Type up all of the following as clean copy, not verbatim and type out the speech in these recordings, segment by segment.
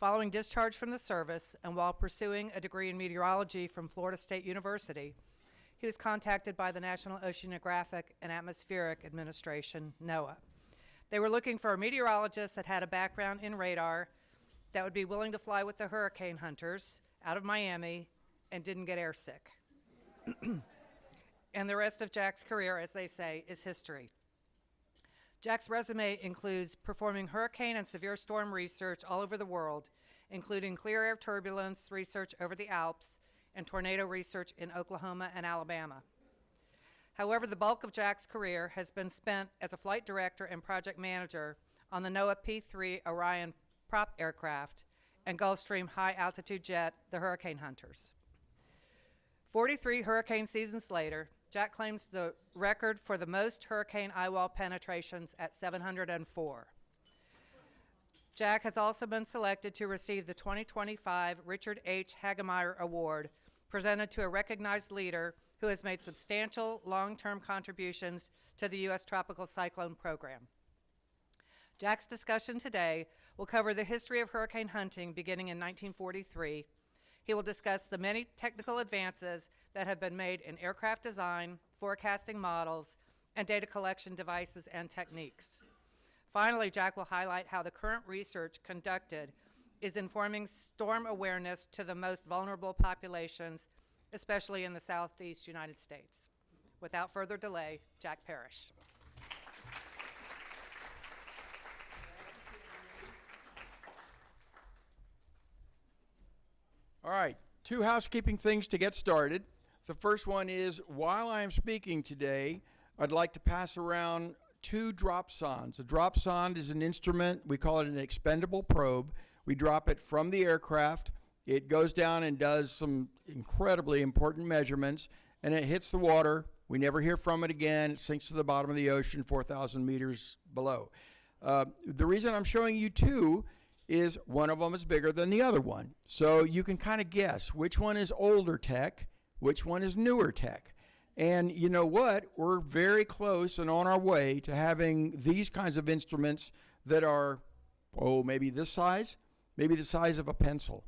Following discharge from the service and while pursuing a degree in meteorology from Florida State University, he was contacted by the National Oceanographic and Atmospheric Administration, NOAA. They were looking for a meteorologist that had a background in radar, that would be willing to fly with the hurricane hunters out of Miami and didn't get airsick. And the rest of Jack's career, as they say, is history. Jack's resume includes performing hurricane and severe storm research all over the world, including clear air turbulence research over the Alps and tornado research in Oklahoma and Alabama. However, the bulk of Jack's career has been spent as a flight director and project manager on the NOAA P-3 Orion prop aircraft and Gulfstream high-altitude jet, the Hurricane Hunters. 43 hurricane seasons later, Jack claims the record for the most hurricane eyewall penetrations at 704. Jack has also been selected to receive the 2025 Richard H. Hagemeyer Award, presented to a recognized leader who has made substantial long-term contributions to the U.S. Tropical Cyclone Program. Jack's discussion today will cover the history of hurricane hunting beginning in 1943. He will discuss the many technical advances that have been made in aircraft design, forecasting models, and data collection devices and techniques. Finally, Jack will highlight how the current research conducted is informing storm awareness to the most vulnerable populations, especially in the Southeast United States. Without further delay, Jack Parrish. All right, 2 housekeeping things to get started. The first one is, while I am speaking today, I'd like to pass around 2 drop sondes. A drop sonde is an instrument, we call it an expendable probe. We drop it from the aircraft. It goes down and does some incredibly important measurements, and it hits the water. We never hear from it again. It sinks to the bottom of the ocean 4,000 meters below. The reason I'm showing you 2 is one of them is bigger than the other one. So you can kind of guess which one is older tech, which one is newer tech. And you know what? We're very close and on our way to having these kinds of instruments that are, maybe this size, maybe the size of a pencil.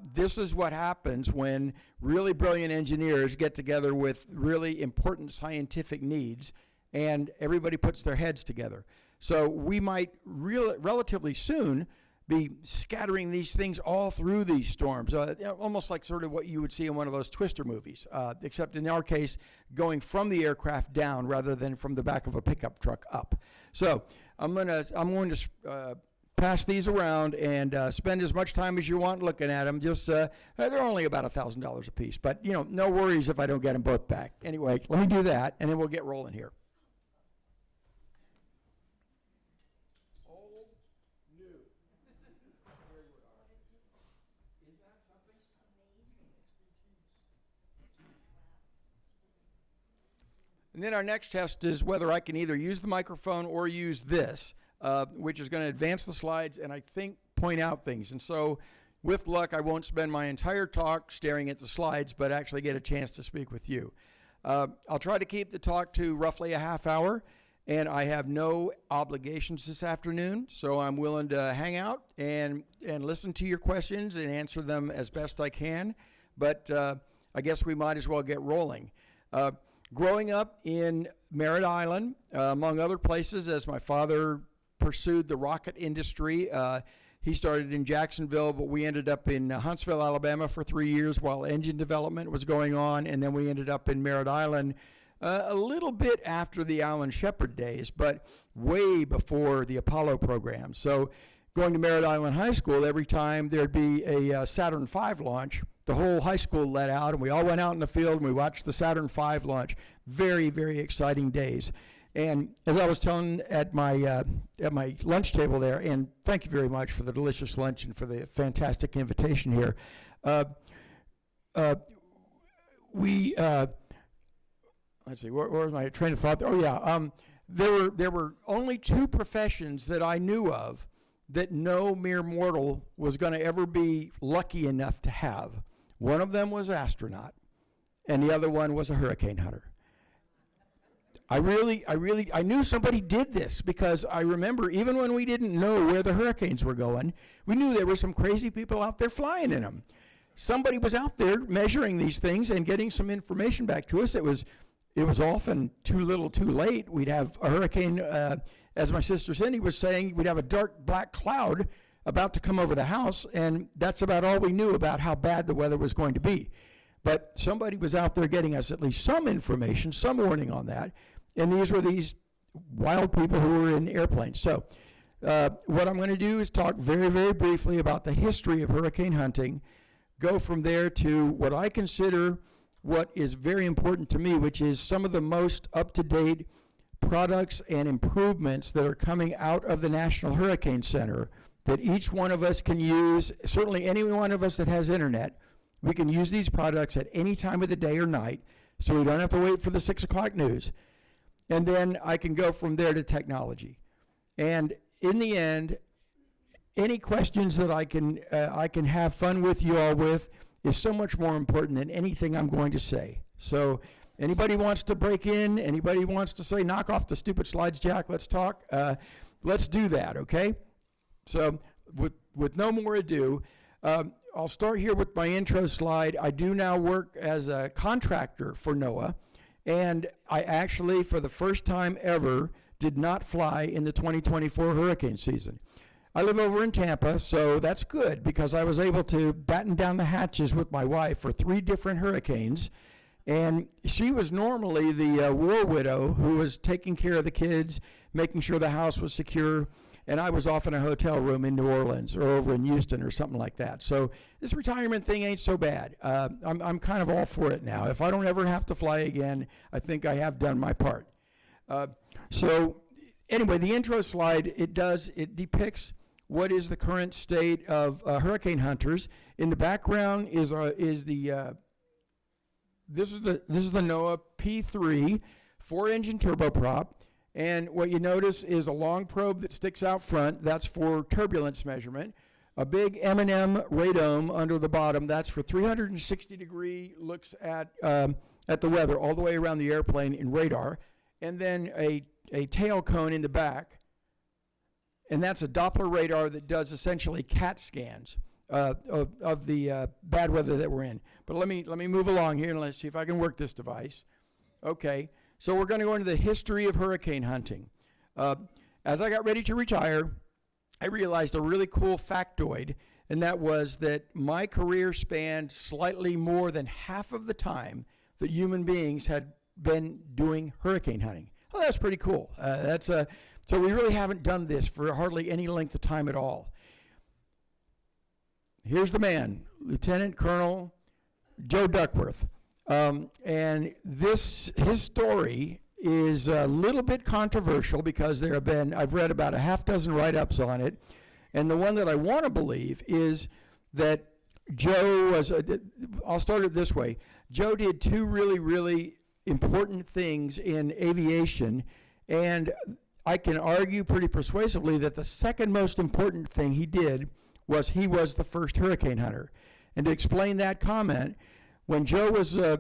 This is what happens when really brilliant engineers get together with really important scientific needs and everybody puts their heads together. So we might relatively soon be scattering these things all through these storms, almost like sort of what you would see in one of those Twister movies, except in our case, going from the aircraft down rather than from the back of a pickup truck up. So I'm going to pass these around and spend as much time as you want looking at them. Just they're only about $1,000 a piece, but no worries if I don't get them both back. Anyway, let me do that, and then we'll get rolling here. And then our next test is whether I can either use the microphone or use this, which is going to advance the slides and I think point out things. And so with luck, I won't spend my entire talk staring at the slides, but actually get a chance to speak with you. I'll try to keep the talk to roughly a half hour, and I have no obligations this afternoon, so I'm willing to hang out and listen to your questions and answer them as best I can. But I guess we might as well get rolling. Growing up in Merritt Island, among other places, as my father pursued the rocket industry, he started in Jacksonville, but we ended up in Huntsville, Alabama for 3 years while engine development was going on, and then we ended up in Merritt Island a little bit after the Alan Shepard days, but way before the Apollo program. So going to Merritt Island High School, every time there'd be a Saturn V launch, the whole high school let out, and we all went out in the field and we watched the Saturn V launch. Very, very exciting days. And as I was telling at my lunch table there, and thank you very much for the delicious lunch and for the fantastic invitation here. Let's see, where was my train of thought? Oh yeah, there were only 2 professions that I knew of that no mere mortal was going to ever be lucky enough to have. One of them was astronaut, and the other one was a hurricane hunter. I knew somebody did this because I remember even when we didn't know where the hurricanes were going, we knew there were some crazy people out there flying in them. Somebody was out there measuring these things and getting some information back to us. It was often too little too late. We'd have a hurricane, as my sister Cindy was saying, we'd have a dark black cloud about to come over the house, and that's about all we knew about how bad the weather was going to be. But somebody was out there getting us at least some information, some warning on that. And these were these wild people who were in airplanes. So what I'm going to do is talk very, very briefly about the history of hurricane hunting, go from there to what I consider what is very important to me, which is some of the most up-to-date products and improvements that are coming out of the National Hurricane Center that each one of us can use. Certainly any one of us that has internet, we can use these products at any time of the day or night, so we don't have to wait for the 6 o'clock news. And then I can go from there to technology. And in the end, any questions that I can have fun with you all with is so much more important than anything I'm going to say. So anybody wants to break in, anybody wants to say, knock off the stupid slides, Jack, let's talk, let's do that, okay? So with no more ado, I'll start here with my intro slide. I do now work as a contractor for NOAA. And I actually, for the first time ever, did not fly in the 2024 hurricane season. I live over in Tampa, so that's good because I was able to batten down the hatches with my wife for 3 different hurricanes. And she was normally the war widow who was taking care of the kids, making sure the house was secure. And I was off in a hotel room in New Orleans or over in Houston or something like that. So this retirement thing ain't so bad. I'm kind of all for it now. If I don't ever have to fly again, I think I have done my part. So anyway, the intro slide, it depicts what is the current state of hurricane hunters. In the background is the this is the NOAA P3 4-engine turboprop. And what you notice is a long probe that sticks out front. That's for turbulence measurement. A big M&M radome under the bottom. That's for 360-degree looks at the weather all the way around the airplane in radar. And then a tail cone in the back. And that's a Doppler radar that does essentially CAT scans of the bad weather that we're in. But let me move along here and let's see if I can work this device. Okay. So we're going to go into the history of hurricane hunting. As I got ready to retire, I realized a really cool factoid, and that was that my career spanned slightly more than half of the time that human beings had been doing hurricane hunting. Well, that's pretty cool. So we really haven't done this for hardly any length of time at all. Here's the man, Lieutenant Colonel Joe Duckworth. And his story is a little bit controversial because I've read about a half dozen write-ups on it. And the one that I want to believe is that Joe I'll start it this way. Joe did 2 really, really important things in aviation. And I can argue pretty persuasively that the second most important thing he did was he was the first hurricane hunter. And to explain that comment, when Joe was a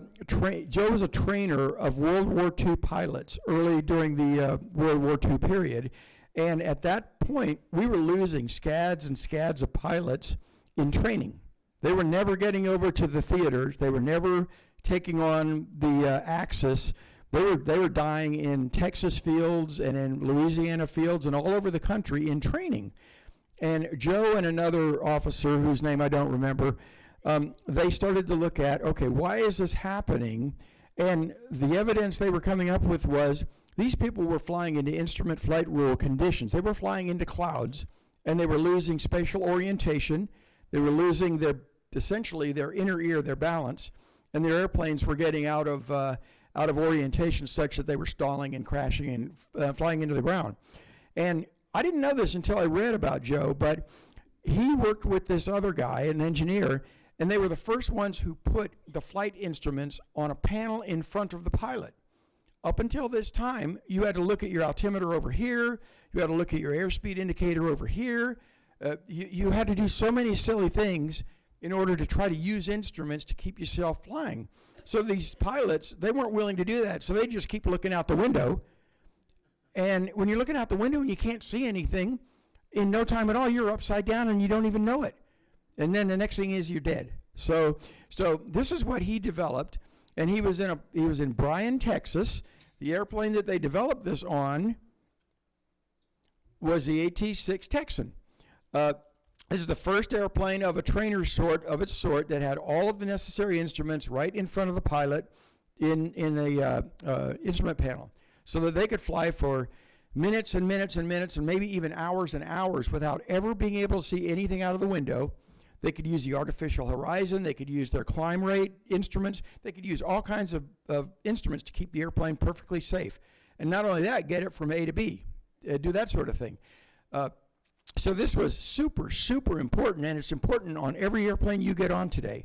trainer of World War II pilots early during the World War II period, and at that point we were losing scads and scads of pilots in training. They were never getting over to the theaters. They were never taking on the Axis. They were dying in Texas fields and in Louisiana fields and all over the country in training. And Joe and another officer whose name I don't remember, they started to look at, okay, why is this happening? And the evidence they were coming up with was these people were flying into instrument flight rule conditions. They were flying into clouds, and they were losing spatial orientation. They were losing essentially their inner ear, their balance, and their airplanes were getting out of orientation such that they were stalling and crashing and flying into the ground. And I didn't know this until I read about Joe, but he worked with this other guy, an engineer, and they were the first ones who put the flight instruments on a panel in front of the pilot. Up until this time, you had to look at your altimeter over here, you had to look at your airspeed indicator over here, you had to do so many silly things in order to try to use instruments to keep yourself flying. So these pilots, they weren't willing to do that, so they just keep looking out the window. And when you're looking out the window and you can't see anything, in no time at all, you're upside down and you don't even know it. And then the next thing is you're dead. So this is what he developed, and he was in Bryan, Texas. The airplane that they developed this on was the AT-6 Texan. This is the first airplane of a trainer of its sort that had all of the necessary instruments right in front of the pilot in the instrument panel, so that they could fly for minutes and minutes and minutes and maybe even hours and hours without ever being able to see anything out of the window. They could use the artificial horizon. They could use their climb rate instruments. They could use all kinds of instruments to keep the airplane perfectly safe. And not only that, get it from A to B, do that sort of thing. So this was super, super important, and it's important on every airplane you get on today,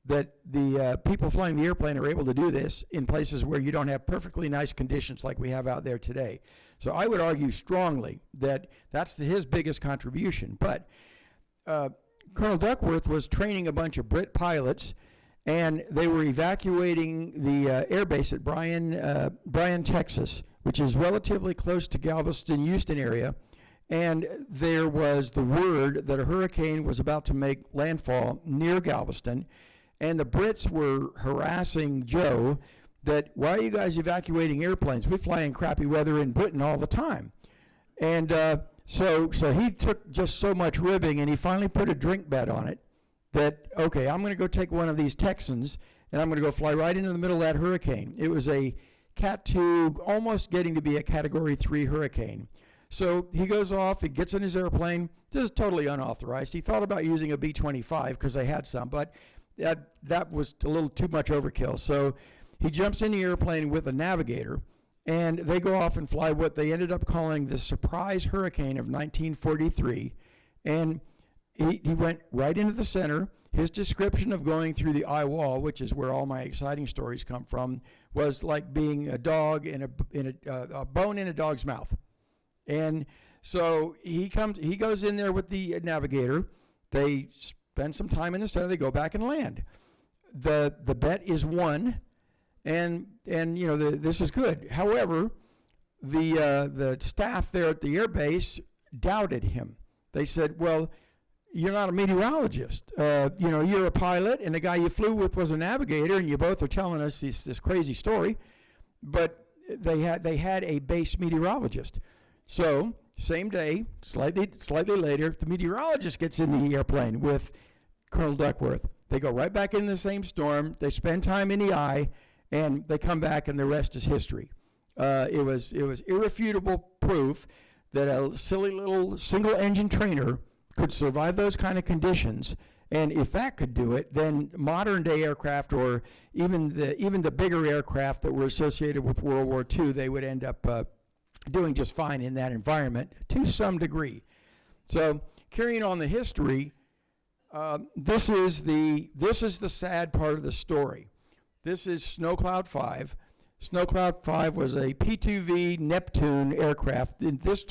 that the people flying the airplane are able to do this in places where you don't have perfectly nice conditions like we have out there today. So I would argue strongly that that's his biggest contribution. But Colonel Duckworth was training a bunch of Brit pilots, and they were evacuating the air base at Bryan, Texas, which is relatively close to Galveston, Houston area. And there was the word that a hurricane was about to make landfall near Galveston, and the Brits were harassing Joe that, why are you guys evacuating airplanes? We fly in crappy weather in Britain all the time. And so he took just so much ribbing, and he finally put a drink bet on it that, okay, I'm going to go take one of these Texans, and I'm going to go fly right into the middle of that hurricane. It was a Cat 2, almost getting to be a Category 3 hurricane. So he goes off, he gets in his airplane. This is totally unauthorized. He thought about using a B-25 because they had some, but that was a little too much overkill. So he jumps in the airplane with a navigator, and they go off and fly what they ended up calling the surprise hurricane of 1943. And he went right into the center. His description of going through the eye wall, which is where all my exciting stories come from, was like being a dog in a bone in a dog's mouth. And so he goes in there with the navigator. They spend some time in the center. They go back and land. The bet is won, and this is good. However, the staff there at the air base doubted him. They said, "Well, you're not a meteorologist. You're a pilot, and the guy you flew with was a navigator, and you both are telling us this crazy story." But they had a base meteorologist. So, same day, slightly later, the meteorologist gets in the airplane with Colonel Duckworth. They go right back in the same storm. They spend time in the eye, and they come back, and the rest is history. It was irrefutable proof that a silly little single-engine trainer could survive those kind of conditions. And if that could do it, then modern-day aircraft, or even the bigger aircraft that were associated with World War II, they would end up doing just fine in that environment to some degree. So carrying on the history, this is the sad part of the story. This is Snow Cloud 5. Snow Cloud 5 was a P-2V Neptune aircraft. During this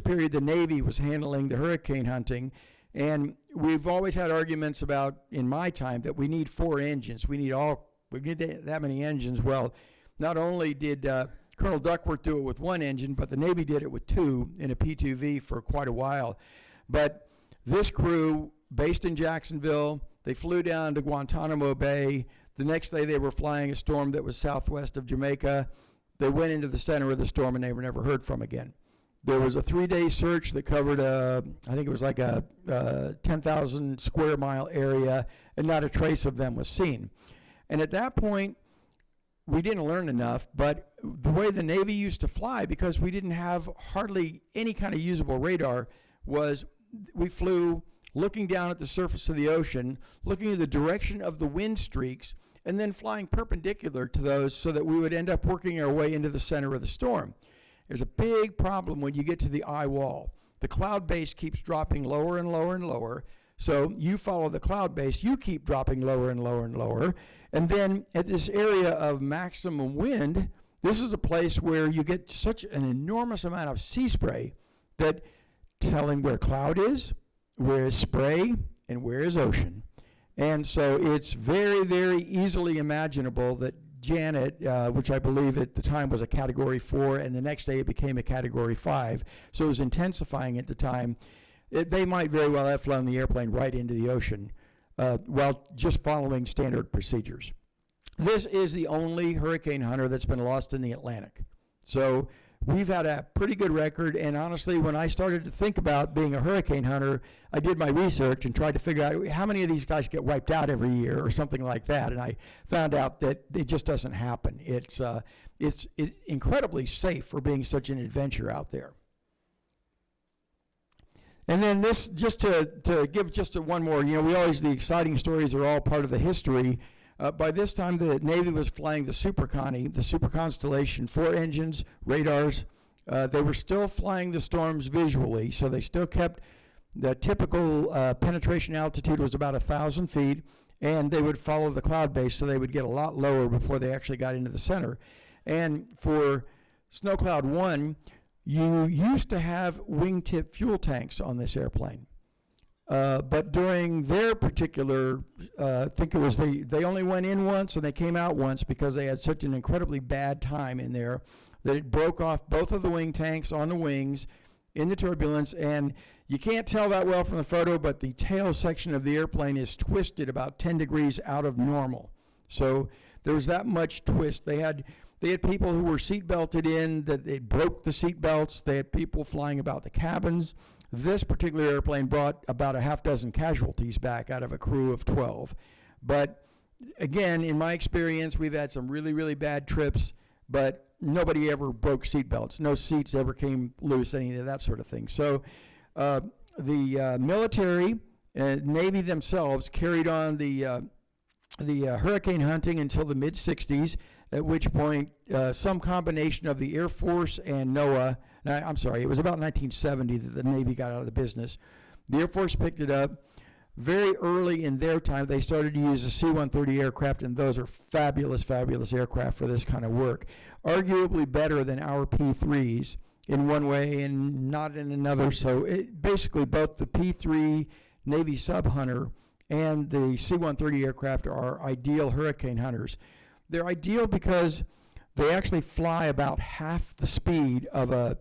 period, the Navy was handling the hurricane hunting, and we've always had arguments about, in my time, that we need 4 engines. We need that many engines. Well, not only did Colonel Duckworth do it with 1 engine, but the Navy did it with 2 in a P-2V for quite a while. But this crew, based in Jacksonville, they flew down to Guantanamo Bay. The next day they were flying a storm that was southwest of Jamaica. They went into the center of the storm, and they were never heard from again. There was a 3-day search that covered I think it was like a 10,000 square mile area, and not a trace of them was seen. And at that point, we didn't learn enough, but the way the Navy used to fly, because we didn't have hardly any kind of usable radar, was we flew looking down at the surface of the ocean, looking at the direction of the wind streaks, and then flying perpendicular to those so that we would end up working our way into the center of the storm. There's a big problem when you get to the eye wall. The cloud base keeps dropping lower and lower and lower. So you follow the cloud base, you keep dropping lower and lower and lower. And then at this area of maximum wind, this is a place where you get such an enormous amount of sea spray that telling where cloud is, where is spray, and where is ocean. And so it's very, very easily imaginable that Janet, which I believe at the time was a Category 4, and the next day it became a Category 5, so it was intensifying at the time, they might very well have flown the airplane right into the ocean while just following standard procedures. This is the only hurricane hunter that's been lost in the Atlantic. So we've had a pretty good record, and honestly, when I started to think about being a hurricane hunter, I did my research and tried to figure out how many of these guys get wiped out every year or something like that, and I found out that it just doesn't happen. It's incredibly safe for being such an adventure out there. And then this, just to give just one more, the exciting stories are all part of the history. By this time, the Navy was flying the Super Connie, the Super Constellation, 4 engines, radars. They were still flying the storms visually, so they still kept the typical penetration altitude was about 1,000 feet, and they would follow the cloud base, so they would get a lot lower before they actually got into the center. And for Snow Cloud 1, you used to have wingtip fuel tanks on this airplane. But during their particular, I think it was they only went in once and they came out once because they had such an incredibly bad time in there that it broke off both of the wing tanks on the wings in the turbulence. And you can't tell that well from the photo, but the tail section of the airplane is twisted about 10 degrees out of normal. So there was that much twist. They had people who were seat belted in, that they broke the seat belts. They had people flying about the cabins. This particular airplane brought about a half dozen casualties back out of a crew of 12. But again, in my experience, we've had some really, really bad trips, but nobody ever broke seat belts. No seats ever came loose, any of that sort of thing. So the military and Navy themselves carried on the hurricane hunting until the mid-'60s, at which point some combination of the Air Force and NOAA, I'm sorry, it was about 1970 that the Navy got out of the business. The Air Force picked it up. Very early in their time, they started to use the C-130 aircraft, and those are fabulous, fabulous aircraft for this kind of work. Arguably better than our P-3s in one way and not in another. So basically both the P-3 Navy Sub Hunter and the C-130 aircraft are ideal hurricane hunters. They're ideal because they actually fly about half the speed of a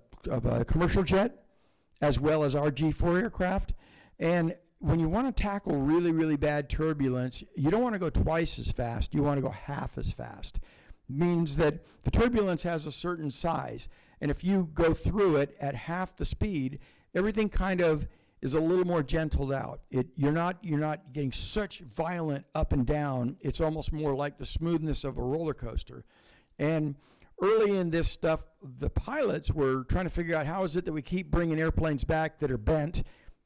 commercial jet, as well as our G4 aircraft. And when you want to tackle really, really bad turbulence, you don't want to go twice as fast. You want to go half as fast. Means that the turbulence has a certain size, and if you go through it at half the speed, everything kind of is a little more gentled out. You're not getting such violent up and down. It's almost more like the smoothness of a roller coaster. And early in this stuff, the pilots were trying to figure out how is it that we keep bringing airplanes back that are bent,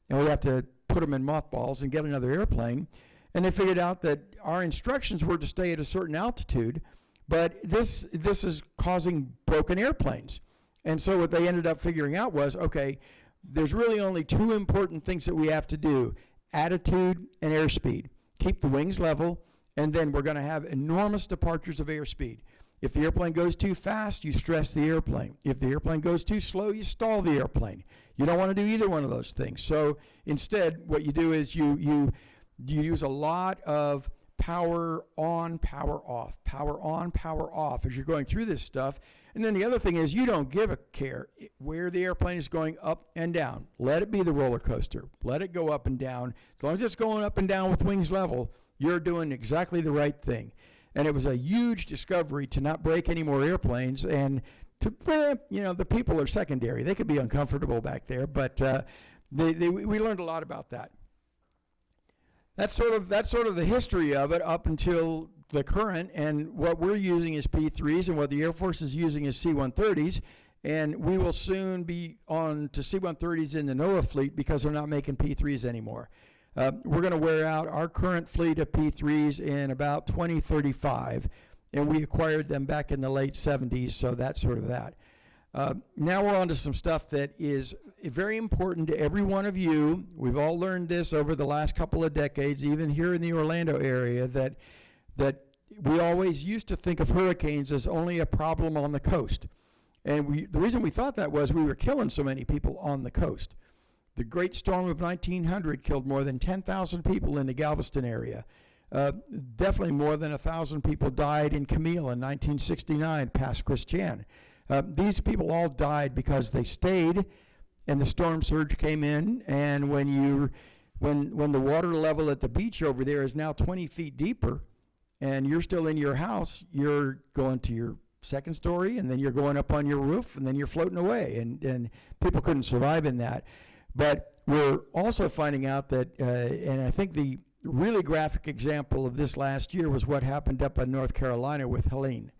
and we have to put them in mothballs and get another airplane. And they figured out that our instructions were to stay at a certain altitude, but this is causing broken airplanes. And so what they ended up figuring out was, okay, there's really only 2 important things that we have to do: attitude and airspeed. Keep the wings level, and then we're going to have enormous departures of airspeed. If the airplane goes too fast, you stress the airplane. If the airplane goes too slow, you stall the airplane. You don't want to do either one of those things. So instead, what you do is you use a lot of power on, power off as you're going through this stuff. And then the other thing is you don't give a care where the airplane is going up and down. Let it be the roller coaster. Let it go up and down. As long as it's going up and down with wings level, you're doing exactly the right thing. And it was a huge discovery to not break any more airplanes, and to, the people are secondary. They could be uncomfortable back there, but we learned a lot about that. That's sort of the history of it up until the current, and what we're using is P-3s, and what the Air Force is using is C-130s, and we will soon be on to C-130s in the NOAA fleet because they're not making P-3s anymore. We're going to wear out our current fleet of P-3s in about 2035, and we acquired them back in the late 70s, so that's sort of that. Now we're on to some stuff that is very important to every one of you. We've all learned this over the last couple of decades, even here in the Orlando area, that we always used to think of hurricanes as only a problem on the coast. And the reason we thought that was we were killing so many people on the coast. The Great Storm of 1900 killed more than 10,000 people in the Galveston area. Definitely more than 1,000 people died in Camille in 1969, past Christian. These people all died because they stayed, and the storm surge came in. And when the water level at the beach over there is now 20 feet deeper, and you're still in your house, you're going to your second story, and then you're going up on your roof, and then you're floating away. And people couldn't survive in that. But we're also finding out that, and I think the really graphic example of this last year was what happened up in North Carolina with Helene.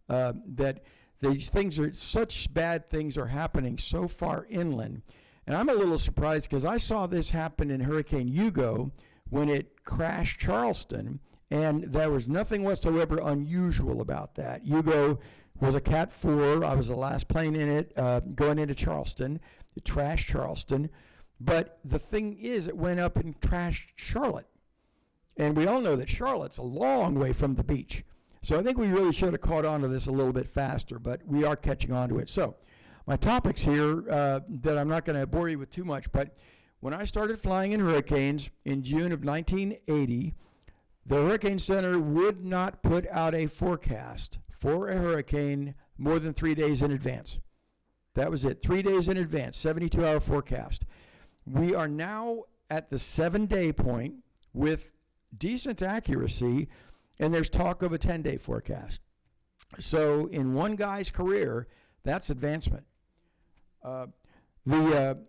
That these things are, such bad things are happening so far inland. And I'm a little surprised because I saw this happen in Hurricane Hugo when it crashed Charleston, and there was nothing whatsoever unusual about that. Hugo was a Cat 4. I was the last plane in it going into Charleston. It trashed Charleston. But the thing is, it went up and trashed Charlotte. And we all know that Charlotte's a long way from the beach. So I think we really should have caught on to this a little bit faster, but we are catching on to it. So my topics here that I'm not going to bore you with too much, but when I started flying in hurricanes in June of 1980, the Hurricane Center would not put out a forecast for a hurricane more than 3 days in advance. That was it, 3 days in advance, 72-hour forecast. We are now at the 7-day point with decent accuracy, and there's talk of a 10-day forecast. So in one guy's career, that's advancement. One of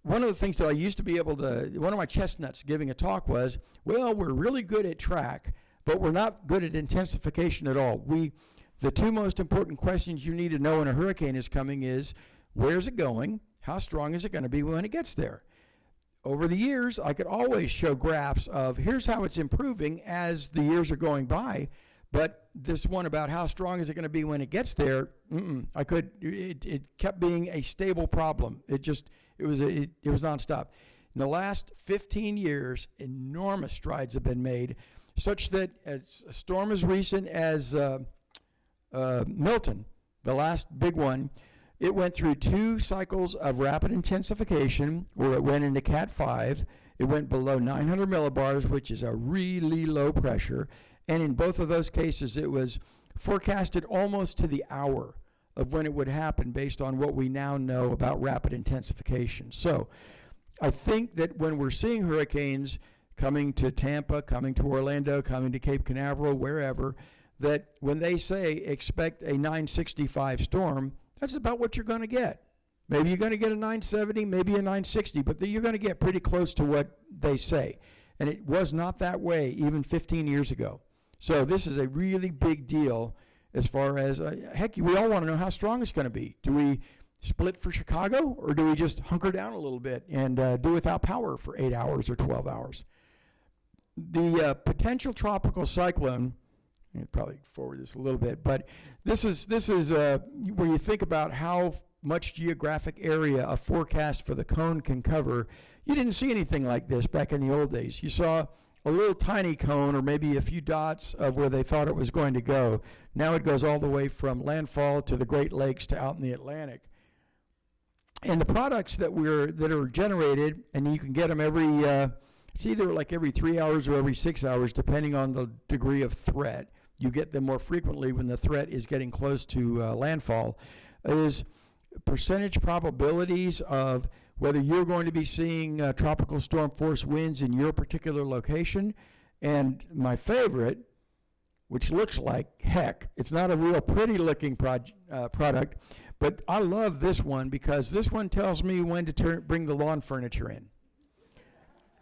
the things that I used to be able to, one of my chestnuts giving a talk was, well, we're really good at track, but we're not good at intensification at all. The two most important questions you need to know when a hurricane is coming is, where's it going? How strong is it going to be when it gets there? Over the years, I could always show graphs of here's how it's improving as the years are going by, but this one about how strong is it going to be when it gets there, it kept being a stable problem. It was nonstop. In the last 15 years, enormous strides have been made, such that as a storm as recent as Milton, the last big one, it went through 2 cycles of rapid intensification where it went into Cat 5. It went below 900 millibars, which is a really low pressure. And in both of those cases, it was forecasted almost to the hour of when it would happen based on what we now know about rapid intensification. So I think that when we're seeing hurricanes coming to Tampa, coming to Orlando, coming to Cape Canaveral, wherever, that when they say expect a 965 storm, that's about what you're going to get. Maybe you're going to get a 970, maybe a 960, but you're going to get pretty close to what they say. And it was not that way even 15 years ago. So this is a really big deal as far as, heck, we all want to know how strong it's going to be. Do we split for Chicago, or do we just hunker down a little bit and do without power for 8 hours or 12 hours? The potential tropical cyclone, I'll probably forward this a little bit, but this is where you think about how much geographic area a forecast for the cone can cover. You didn't see anything like this back in the old days. You saw a little tiny cone or maybe a few dots of where they thought it was going to go. Now it goes all the way from landfall to the Great Lakes to out in the Atlantic. And the products that are generated, and you can get them it's either like every 3 hours or every 6 hours, depending on the degree of threat. You get them more frequently when the threat is getting close to landfall, is percentage probabilities of whether you're going to be seeing tropical storm force winds in your particular location. And my favorite, which looks like heck, it's not a real pretty looking product, but I love this one because this one tells me when to bring the lawn furniture in.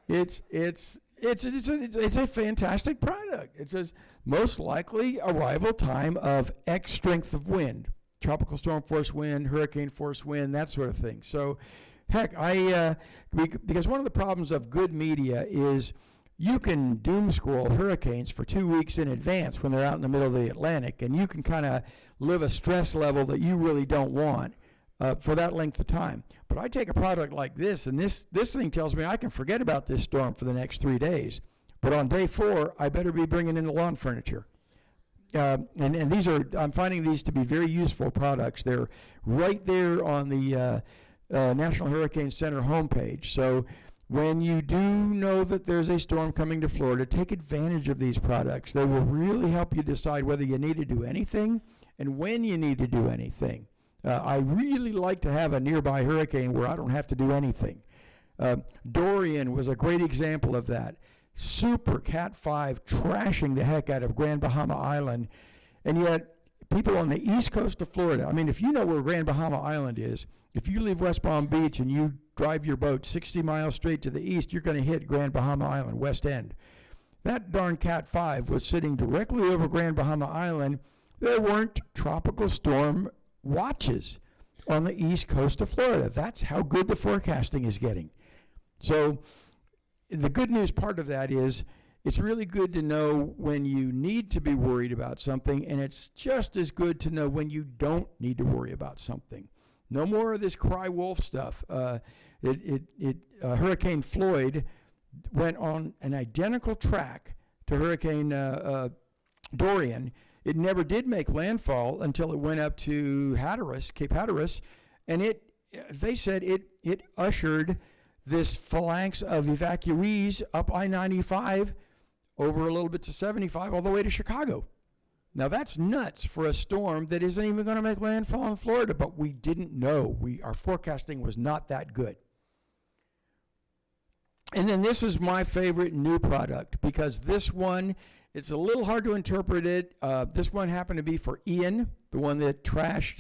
It's a fantastic product. It says most likely arrival time of X strength of wind, tropical storm force wind, hurricane force wind, that sort of thing. So, heck, because one of the problems of good media is you can doom scroll hurricanes for 2 weeks in advance when they're out in the middle of the Atlantic, and you can kind of live a stress level that you really don't want for that length of time. But I take a product like this, and this thing tells me I can forget about this storm for the next 3 days. But on day 4, I better be bringing in the lawn furniture. And I'm finding these to be very useful products. They're right there on the National Hurricane Center homepage. So when you do know that there's a storm coming to Florida, take advantage of these products. They will really help you decide whether you need to do anything and when you need to do anything. I really like to have a nearby hurricane where I don't have to do anything. Dorian was a great example of that. Super Cat 5 trashing the heck out of Grand Bahama Island, and yet people on the east coast of Florida, I mean, if you know where Grand Bahama Island is, if you leave West Palm Beach and you drive your boat 60 miles straight to the east, you're going to hit Grand Bahama Island, West End. That darn Cat 5 was sitting directly over Grand Bahama Island. There weren't tropical storm watches on the east coast of Florida. That's how good the forecasting is getting. So the good news part of that is it's really good to know when you need to be worried about something, and it's just as good to know when you don't need to worry about something. No more of this cry wolf stuff. Hurricane Floyd went on an identical track to Hurricane Dorian. It never did make landfall until it went up to Hatteras, Cape Hatteras, and they said it ushered this phalanx of evacuees up I-95 over a little bit to 75 all the way to Chicago. Now that's nuts for a storm that isn't even going to make landfall in Florida, but we didn't know. Our forecasting was not that good. And then this is my favorite new product, because this one, it's a little hard to interpret it. This one happened to be for Ian, the one that trashed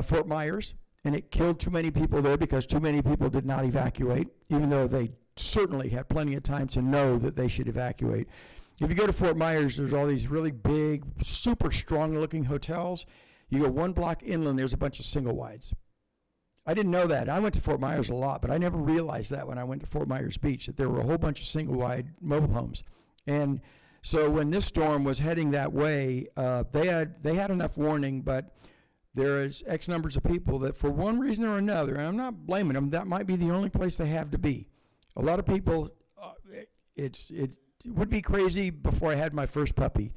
Fort Myers, and it killed too many people there because too many people did not evacuate, even though they certainly had plenty of time to know that they should evacuate. If you go to Fort Myers, there's all these really big, super strong-looking hotels. You go one block inland, there's a bunch of single wides. I didn't know that. I went to Fort Myers a lot, but I never realized that when I went to Fort Myers Beach, that there were a whole bunch of single-wide mobile homes. And so when this storm was heading that way, they had enough warning, but there is X numbers of people that for one reason or another, and I'm not blaming them, that might be the only place they have to be. A lot of people, it would be crazy before I had my first puppy.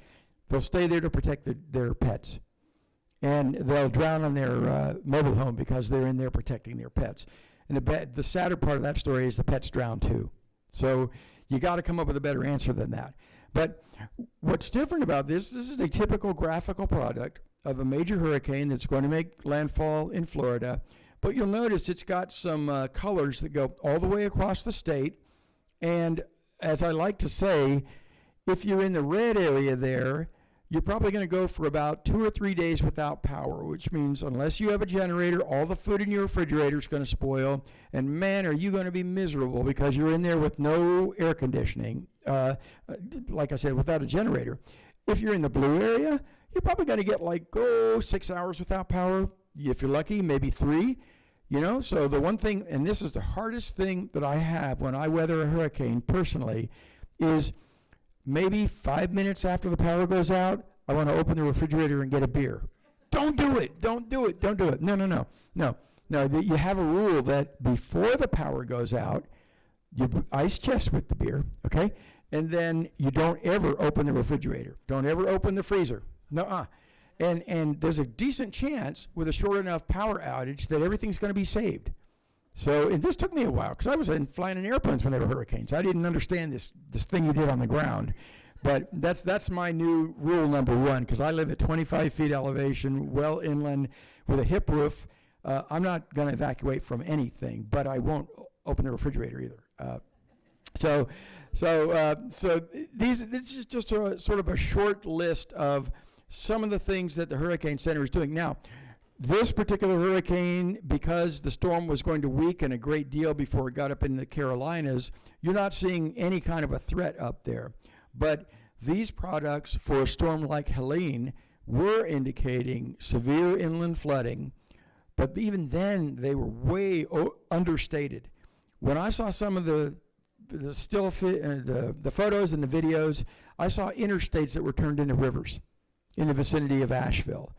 They'll stay there to protect their pets. And they'll drown on their mobile home because they're in there protecting their pets. And the sadder part of that story is the pets drown too. So you got to come up with a better answer than that. But what's different about this is a typical graphical product of a major hurricane that's going to make landfall in Florida. But you'll notice it's got some colors that go all the way across the state. And as I like to say, if you're in the red area there, you're probably going to go for about 2 or 3 days without power, which means unless you have a generator, all the food in your refrigerator is going to spoil. And man, are you going to be miserable because you're in there with no air conditioning, like I said, without a generator. If you're in the blue area, you're probably going to get 6 hours without power. If you're lucky, maybe 3. So the one thing, and this is the hardest thing that I have when I weather a hurricane personally, is maybe 5 minutes after the power goes out, I want to open the refrigerator and get a beer. Don't do it. Don't do it. Don't do it. No. You have a rule that before the power goes out, you ice chest with the beer, okay? And then you don't ever open the refrigerator. Don't ever open the freezer. Nuh-uh. And there's a decent chance with a short enough power outage that everything's going to be saved. So, and this took me a while because I was flying in airplanes when they were hurricanes. I didn't understand this thing you did on the ground. But that's my new rule number 1, because I live at 25 feet elevation, well inland, with a hip roof. I'm not going to evacuate from anything, but I won't open the refrigerator either. So this is just sort of a short list of some of the things that the Hurricane Center is doing. Now, this particular hurricane, because the storm was going to weaken a great deal before it got up in the Carolinas, you're not seeing any kind of a threat up there. But these products for a storm like Helene were indicating severe inland flooding, but even then they were way understated. When I saw some of the photos and the videos, I saw interstates that were turned into rivers in the vicinity of Asheville.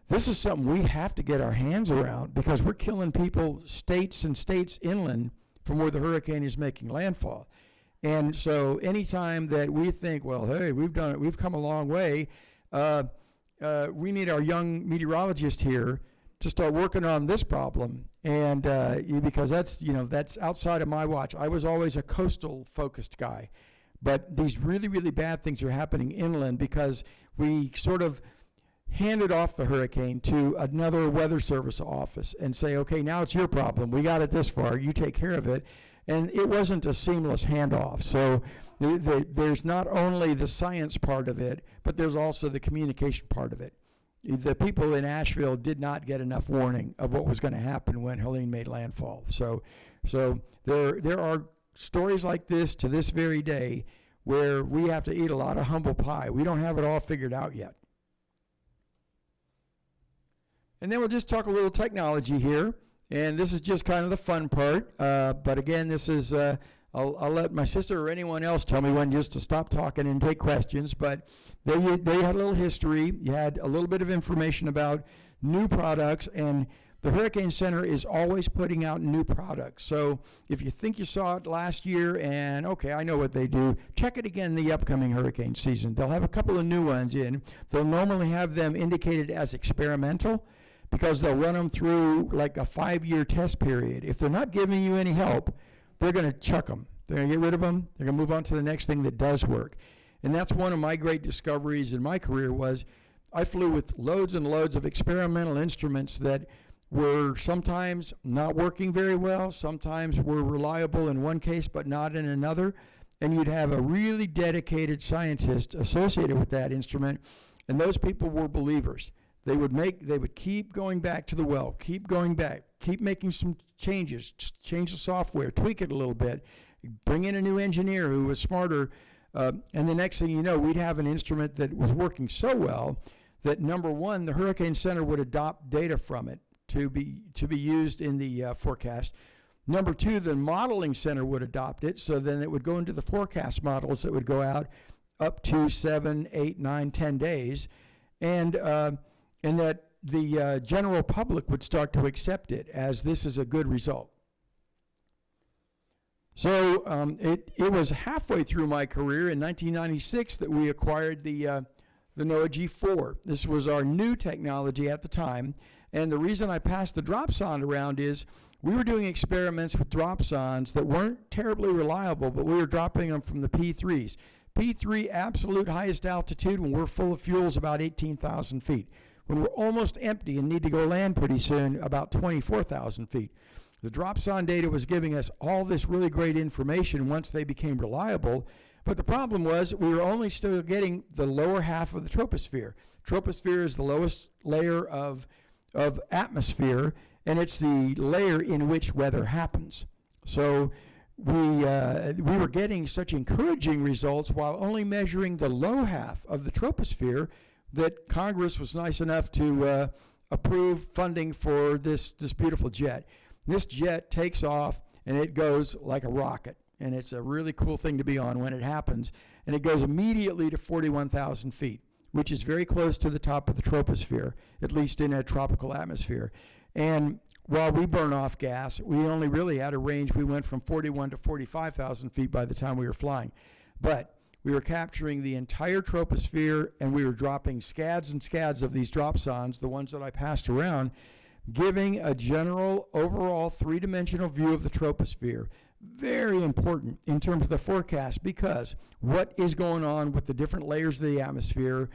This is something we have to get our hands around because we're killing people states and states inland from where the hurricane is making landfall. And so anytime that we think, well, hey, we've done it, we've come a long way, we need our young meteorologist here to start working on this problem And because that's outside of my watch. I was always a coastal focused guy. But these really, really bad things are happening inland because we sort of handed off the hurricane to another weather service office and say, okay, now it's your problem. We got it this far. You take care of it. And it wasn't a seamless handoff. So there's not only the science part of it, but there's also the communication part of it. The people in Asheville did not get enough warning of what was going to happen when Helene made landfall. So there are stories like this to this very day where we have to eat a lot of humble pie. We don't have it all figured out yet. And then we'll just talk a little technology here. And this is just kind of the fun part. But again, this is, I'll let my sister or anyone else tell me when just to stop talking and take questions. But they had a little history. You had a little bit of information about new products. And the Hurricane Center is always putting out new products. So if you think you saw it last year and, okay, I know what they do, check it again the upcoming hurricane season. They'll have a couple of new ones in. They'll normally have them indicated as experimental, because they'll run them through like a 5-year test period. If they're not giving you any help, they're going to chuck them. They're going to get rid of them. They're going to move on to the next thing that does work. And that's one of my great discoveries in my career was I flew with loads and loads of experimental instruments that were sometimes not working very well, sometimes were reliable in one case but not in another. And you'd have a really dedicated scientist associated with that instrument, and those people were believers. They would keep going back to the well, keep going back, keep making some changes, change the software, tweak it a little bit, bring in a new engineer who was smarter, and the next thing you know, we'd have an instrument that was working so well that, number one, the Hurricane Center would adopt data from it to be used in the forecast. Number two, the modeling center would adopt it, so then it would go into the forecast models that would go out up to 7, 8, 9, 10 days, and that the general public would start to accept it as this is a good result. So it was halfway through my career in 1996 that we acquired the NOAA G4. This was our new technology at the time, and the reason I passed the dropsonde around is we were doing experiments with dropsondes that weren't terribly reliable, but we were dropping them from the P3s. P3 absolute highest altitude when we're full of fuel is about 18,000 feet. When we're almost empty and need to go land pretty soon, about 24,000 feet. The dropsonde data was giving us all this really great information once they became reliable, but the problem was we were only still getting the lower half of the troposphere. Troposphere is the lowest layer of atmosphere, and it's the layer in which weather happens. So we were getting such encouraging results while only measuring the low half of the troposphere that Congress was nice enough to approve funding for this beautiful jet. This jet takes off and it goes like a rocket, and it's a really cool thing to be on when it happens, and it goes immediately to 41,000 feet, which is very close to the top of the troposphere, at least in a tropical atmosphere. And while we burn off gas, we only really had a range. We went from 41 to 45,000 feet by the time we were flying. But we were capturing the entire troposphere, and we were dropping scads and scads of these dropsondes, the ones that I passed around, giving a general overall three-dimensional view of the troposphere. Very important in terms of the forecast, because what is going on with the different layers of the atmosphere?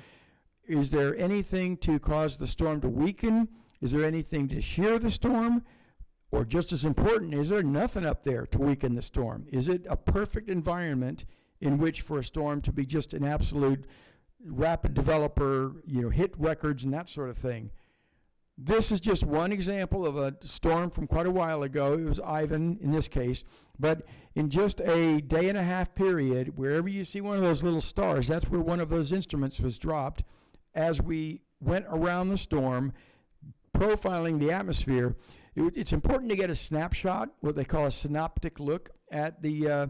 Is there anything to cause the storm to weaken? Is there anything to shear the storm? Or just as important, is there nothing up there to weaken the storm? Is it a perfect environment in which for a storm to be just an absolute rapid developer, hit records and that sort of thing? This is just one example of a storm from quite a while ago. It was Ivan in this case. But in just a day and a half period, wherever you see one of those little stars, that's where one of those instruments was dropped as we went around the storm, profiling the atmosphere. It's important to get a snapshot, what they call a synoptic look at the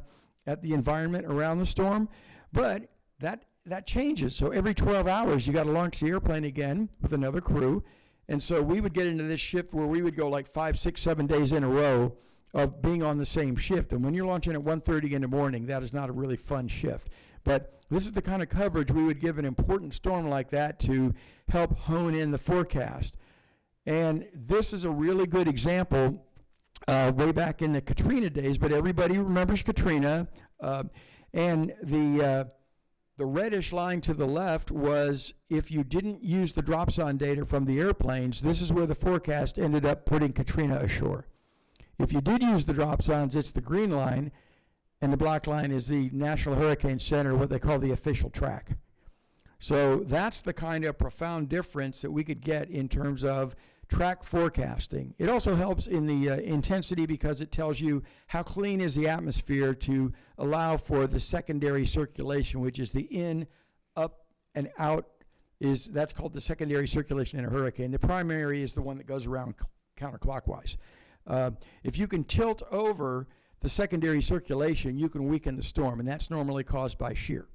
environment around the storm, but that changes. So every 12 hours, you got to launch the airplane again with another crew. And so we would get into this shift where we would go like 5, 6, 7 days in a row of being on the same shift. And when you're launching at 1:30 in the morning, that is not a really fun shift. But this is the kind of coverage we would give an important storm like that to help hone in the forecast. And this is a really good example way back in the Katrina days, but everybody remembers Katrina. And the reddish line to the left was if you didn't use the dropson data from the airplanes, this is where the forecast ended up putting Katrina ashore. If you did use the dropsons, it's the green line, and the black line is the National Hurricane Center, what they call the official track. So that's the kind of profound difference that we could get in terms of track forecasting. It also helps in the intensity because it tells you how clean is the atmosphere to allow for the secondary circulation, which is the in, up, and out. That's called the secondary circulation in a hurricane. The primary is the one that goes around counterclockwise. If you can tilt over the secondary circulation, you can weaken the storm, and that's normally caused by shear.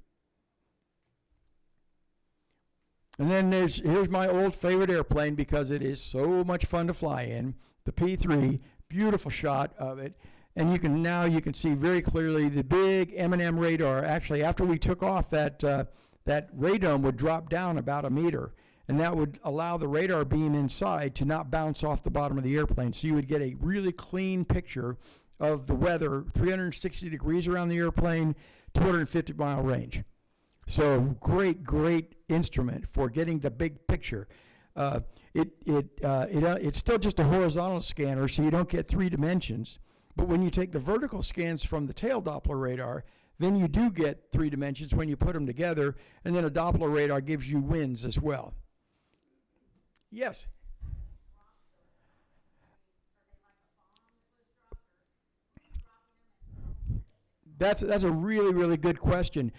And then here's my old favorite airplane because it is so much fun to fly in, the P-3, beautiful shot of it. And you can see very clearly the big M&M radar. Actually, after we took off, that radome would drop down about a meter, and that would allow the radar beam inside to not bounce off the bottom of the airplane. So you would get a really clean picture of the weather, 360 degrees around the airplane, 250-mile range. So great instrument for getting the big picture. It's still just a horizontal scanner, so you don't get 3 dimensions. But when you take the vertical scans from the tail Doppler radar, then you do get 3 dimensions when you put them together, and then a Doppler radar gives you winds as well. Yes? That's a really good question.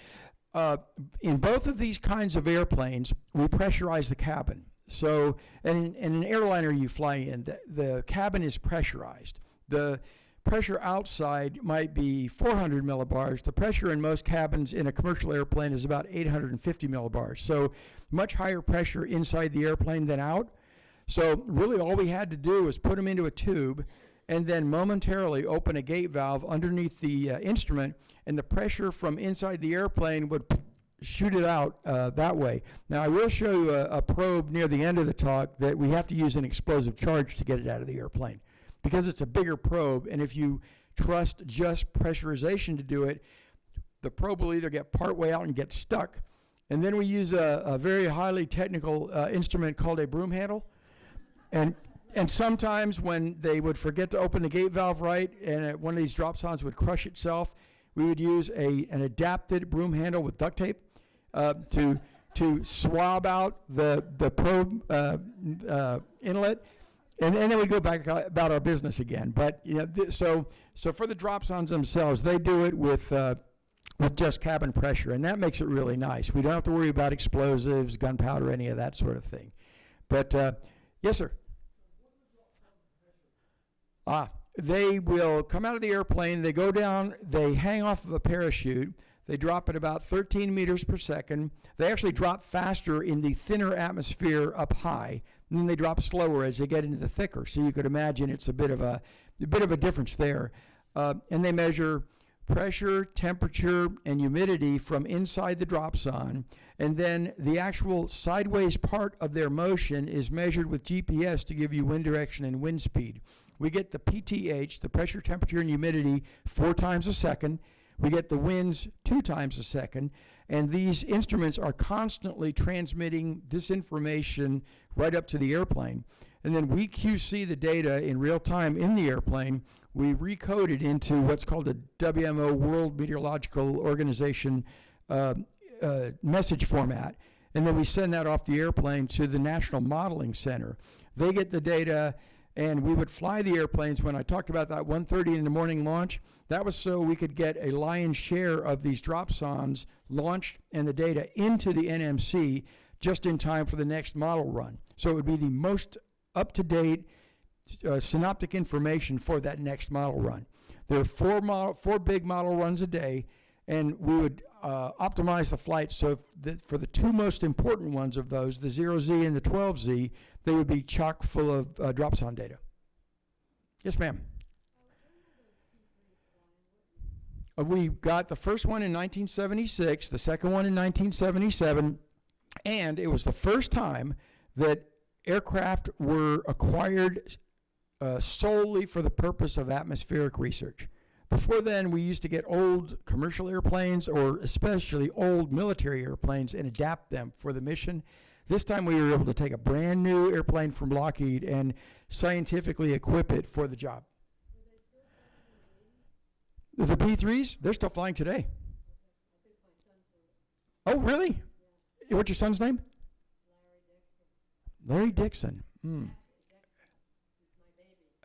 In both of these kinds of airplanes, we pressurize the cabin. So, and in an airliner you fly in, the cabin is pressurized. The pressure outside might be 400 millibars. The pressure in most cabins in a commercial airplane is about 850 millibars. So much higher pressure inside the airplane than out. So really all we had to do was put them into a tube and then momentarily open a gate valve underneath the instrument, and the pressure from inside the airplane would shoot it out that way. Now, I will show you a probe near the end of the talk that we have to use an explosive charge to get it out of the airplane because it's a bigger probe, and if you trust just pressurization to do it, the probe will either get part way out and get stuck, and then we use a very highly technical instrument called a broom handle, and sometimes when they would forget to open the gate valve right and one of these dropsons would crush itself, we would use an adapted broom handle with duct tape to swab out the probe inlet, and then we go back about our business again. But so for the dropsons themselves, they do it with just cabin pressure, and that makes it really nice. We don't have to worry about explosives, gunpowder, any of that sort of thing. But yes, sir. They will come out of the airplane, they go down, they hang off of a parachute, they drop at about 13 meters per second. They actually drop faster in the thinner atmosphere up high, and then they drop slower as they get into the thicker. So you could imagine it's a bit of a difference there. And they measure pressure, temperature, and humidity from inside the dropson, and then the actual sideways part of their motion is measured with GPS to give you wind direction and wind speed. We get the PTH, the pressure, temperature, and humidity 4 times a second. We get the winds 2 times a second. And these instruments are constantly transmitting this information right up to the airplane. And then we QC the data in real time in the airplane. We recode it into what's called the WMO, World Meteorological Organization message format. And then we send that off the airplane to the National Modeling Center. They get the data, and we would fly the airplanes. When I talked about that 1:30 in the morning launch, that was so we could get a lion's share of these dropsons launched and the data into the NMC just in time for the next model run. So it would be the most up-to-date synoptic information for that next model run. There are 4 big model runs a day, and we would optimize the flight so for the 2 most important ones of those, the 0Z and the 12Z, they would be chock full of dropson data. Yes, ma'am. We got the first one in 1976, the second one in 1977, and it was the first time that aircraft were acquired solely for the purpose of atmospheric research. Before then, we used to get old commercial airplanes or especially old military airplanes and adapt them for the mission. This time we were able to take a brand new airplane from Lockheed and scientifically equip it for the job. The P-3s, they're still flying today. Oh, really? What's your son's name? Larry Dixon.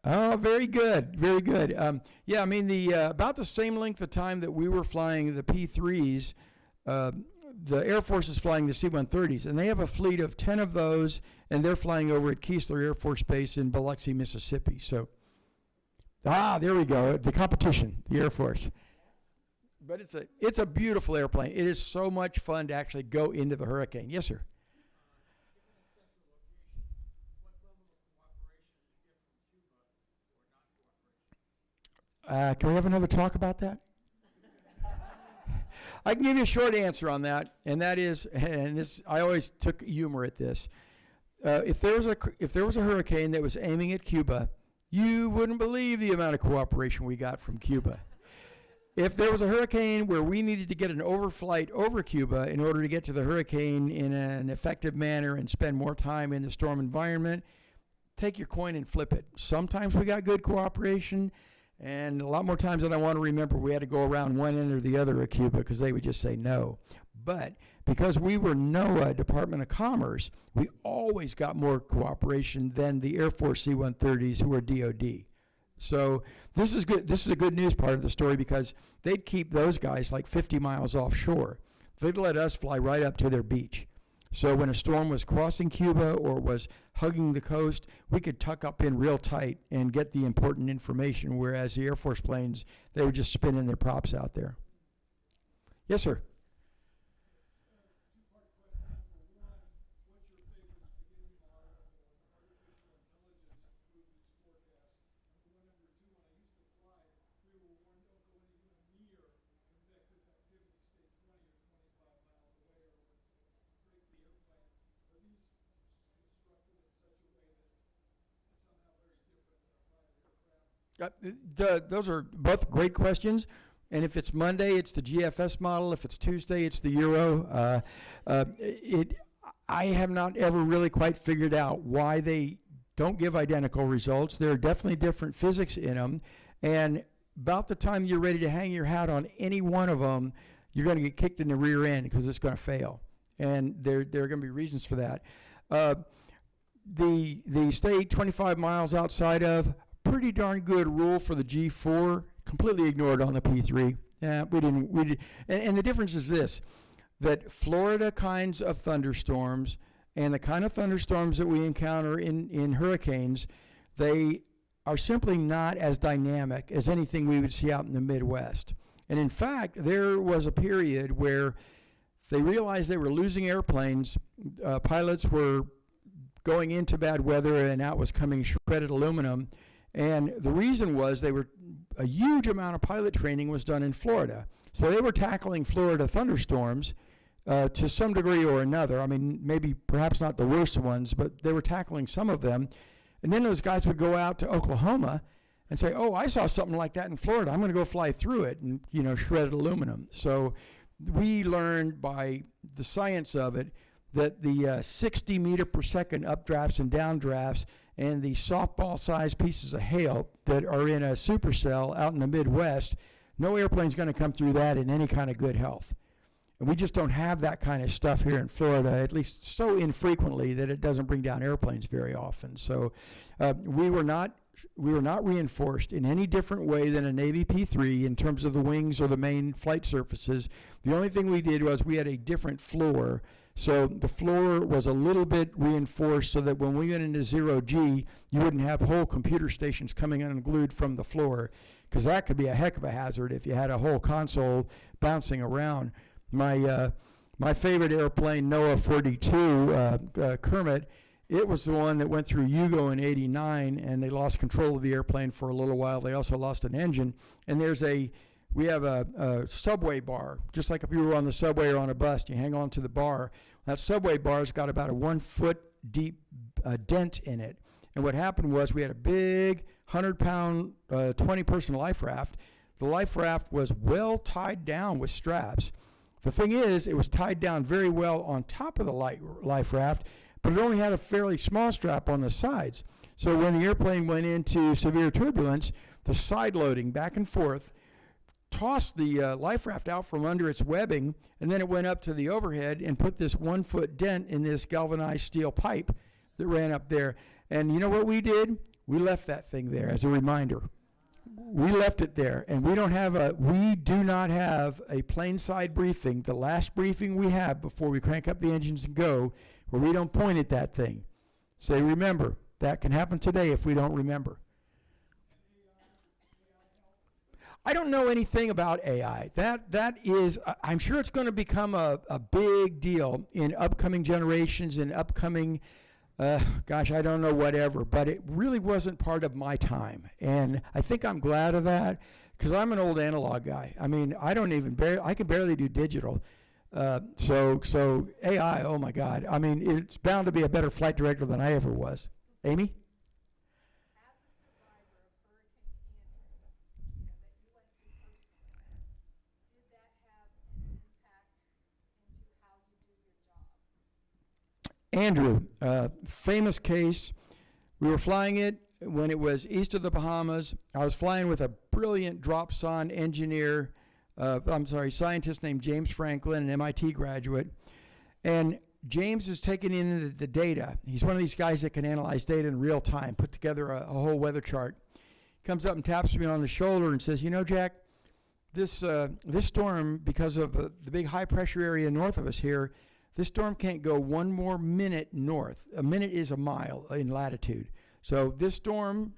Oh, very good, very good. Yeah, I mean, about the same length of time that we were flying the P-3s, the Air Force is flying the C-130s, and they have a fleet of 10 of those, and they're flying over at Keesler Air Force Base in Biloxi, Mississippi. So, there we go, the competition, the Air Force. But it's a beautiful airplane. It is so much fun to actually go into the Hurricane. Yes, sir. Can we have another talk about that? I can give you a short answer on that, and that is, and this, I always took humor at this. If there was a hurricane that was aiming at Cuba, you wouldn't believe the amount of cooperation we got from Cuba. If there was a hurricane where we needed to get an overflight over Cuba in order to get to the hurricane in an effective manner and spend more time in the storm environment, take your coin and flip it. Sometimes we got good cooperation, and a lot more times than I want to remember, we had to go around one end or the other of Cuba because they would just say no. But because we were NOAA, Department of Commerce, we always got more cooperation than the Air Force C-130s who were DOD. So this is good. This is a good news part of the story because they'd keep those guys like 50 miles offshore. They'd let us fly right up to their beach. So when a storm was crossing Cuba or was hugging the coast, we could tuck up in real tight and get the important information, whereas the Air Force planes, they were just spinning their props out there. Yes, sir. Those are both great questions. And if it's Monday, it's the GFS model. If it's Tuesday, it's the Euro. I have not ever really quite figured out why they don't give identical results. There are definitely different physics in them. And about the time you're ready to hang your hat on any one of them, you're going to get kicked in the rear end because it's going to fail. And there are going to be reasons for that. The state 25 miles outside of, pretty darn good rule for the G4, completely ignored on the P3. Yeah, we did. And the difference is this, that Florida kinds of thunderstorms and the kind of thunderstorms that we encounter in hurricanes, they are simply not as dynamic as anything we would see out in the Midwest. And in fact, there was a period where they realized they were losing airplanes. Pilots were going into bad weather and out was coming shredded aluminum. And the reason was a huge amount of pilot training was done in Florida. So they were tackling Florida thunderstorms to some degree or another. I mean, maybe perhaps not the worst ones, but they were tackling some of them. And then those guys would go out to Oklahoma and say, oh, I saw something like that in Florida. I'm going to go fly through it and, shredded aluminum. So we learned by the science of it that the 60 meter per second updrafts and downdrafts and the softball-sized pieces of hail that are in a supercell out in the Midwest, no airplane's going to come through that in any kind of good health. And we just don't have that kind of stuff here in Florida, at least so infrequently that it doesn't bring down airplanes very often. So we were not reinforced in any different way than a Navy P-3 in terms of the wings or the main flight surfaces. The only thing we did was we had a different floor. So the floor was a little bit reinforced so that when we went into zero G, you wouldn't have whole computer stations coming unglued from the floor, because that could be a heck of a hazard if you had a whole console bouncing around. My favorite airplane, NOAA 42, Kermit, it was the one that went through Yugo in '89, and they lost control of the airplane for a little while. They also lost an engine. And we have a subway bar, just like if you were on the subway or on a bus, you hang on to the bar. That subway bar's got about a 1 foot deep a dent in it. And what happened was we had a big 100-pound, 20-person life raft. The life raft was well tied down with straps. The thing is, it was tied down very well on top of the life raft, but it only had a fairly small strap on the sides. So when the airplane went into severe turbulence, the side loading back and forth tossed the life raft out from under its webbing, and then it went up to the overhead and put this 1-foot dent in this galvanized steel pipe that ran up there. And you know what we did? We left that thing there as a reminder. We left it there, and we do not have a plane side briefing, the last briefing we have before we crank up the engines and go, where we don't point at that thing. Say, remember, that can happen today if we don't remember. I don't know anything about AI. That is, I'm sure it's going to become a big deal in upcoming generations and upcoming, gosh, I don't know, whatever. But it really wasn't part of my time. And I think I'm glad of that because I'm an old analog guy. I mean, I can barely do digital. So AI, oh my God. I mean, it's bound to be a better flight director than I ever was. Amy? Andrew, famous case. We were flying it when it was east of the Bahamas. I was flying with a brilliant drop-son engineer, scientist named James Franklin, an MIT graduate. And James is taking in the data. He's one of these guys that can analyze data in real time, put together a whole weather chart. Comes up and taps me on the shoulder and says, you know, Jack, this storm, because of the big high-pressure area north of us here, this storm can't go one more minute north. A minute is a mile in latitude. So this storm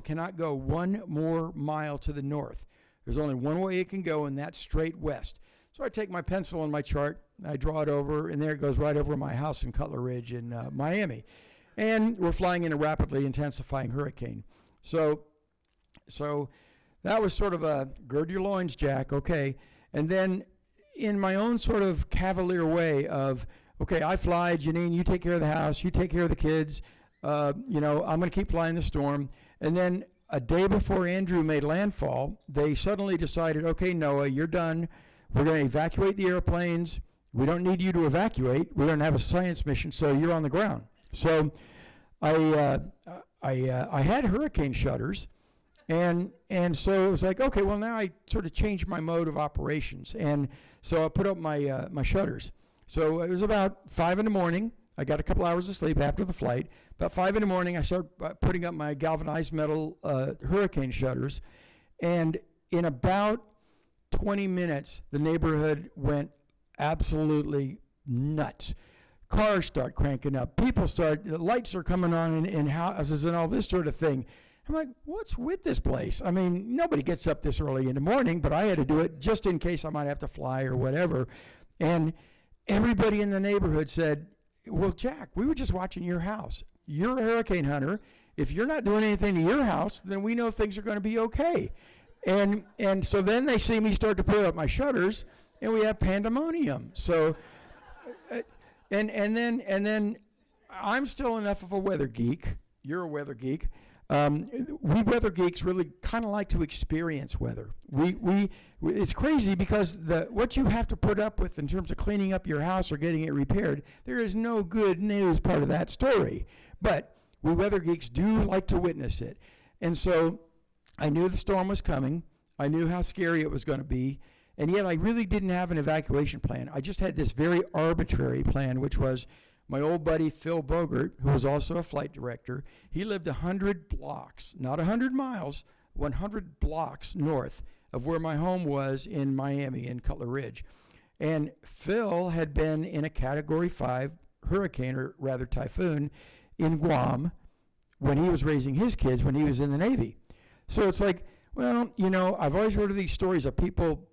cannot go one more mile to the north. There's only one way it can go, and that's straight west. So I take my pencil and my chart, and I draw it over, and there it goes right over my house in Cutler Ridge in Miami. And we're flying in a rapidly intensifying hurricane. So that was sort of a gird your loins, Jack, okay. And then in my own sort of cavalier way of, okay, I fly, Janine, you take care of the house, you take care of the kids, I'm going to keep flying the storm. And then a day before Andrew made landfall, they suddenly decided, okay, Noah, you're done. We're going to evacuate the airplanes. We don't need you to evacuate. We're going to have a science mission, so you're on the ground. So I had hurricane shutters. And so it was like, okay, well, now I sort of changed my mode of operations. And so I put up my my shutters. So it was about 5 in the morning. I got a couple hours of sleep after the flight. About 5 in the morning, I started putting up my galvanized metal hurricane shutters. And in about 20 minutes, the neighborhood went absolutely nuts. Cars start cranking up. The lights are coming on in houses and all this sort of thing. I'm like, what's with this place? I mean, nobody gets up this early in the morning, but I had to do it just in case I might have to fly or whatever. And everybody in the neighborhood said, well, Jack, we were just watching your house. You're a hurricane hunter. If you're not doing anything to your house, then we know things are going to be okay. And so then they see me start to put up my shutters, and we have pandemonium. So, and then I'm still enough of a weather geek. You're a weather geek. We weather geeks really kind of like to experience weather. It's crazy because what you have to put up with in terms of cleaning up your house or getting it repaired, there is no good news part of that story. But we weather geeks do like to witness it. And so I knew the storm was coming. I knew how scary it was going to be. And yet I really didn't have an evacuation plan. I just had this very arbitrary plan, which was my old buddy Phil Bogert, who was also a flight director. He lived 100 blocks, not 100 miles, 100 blocks north of where my home was in Miami, in Cutler Ridge. And Phil had been in a Category 5 hurricane, or rather typhoon, in Guam when he was raising his kids when he was in the Navy. So it's like, well, I've always heard of these stories of people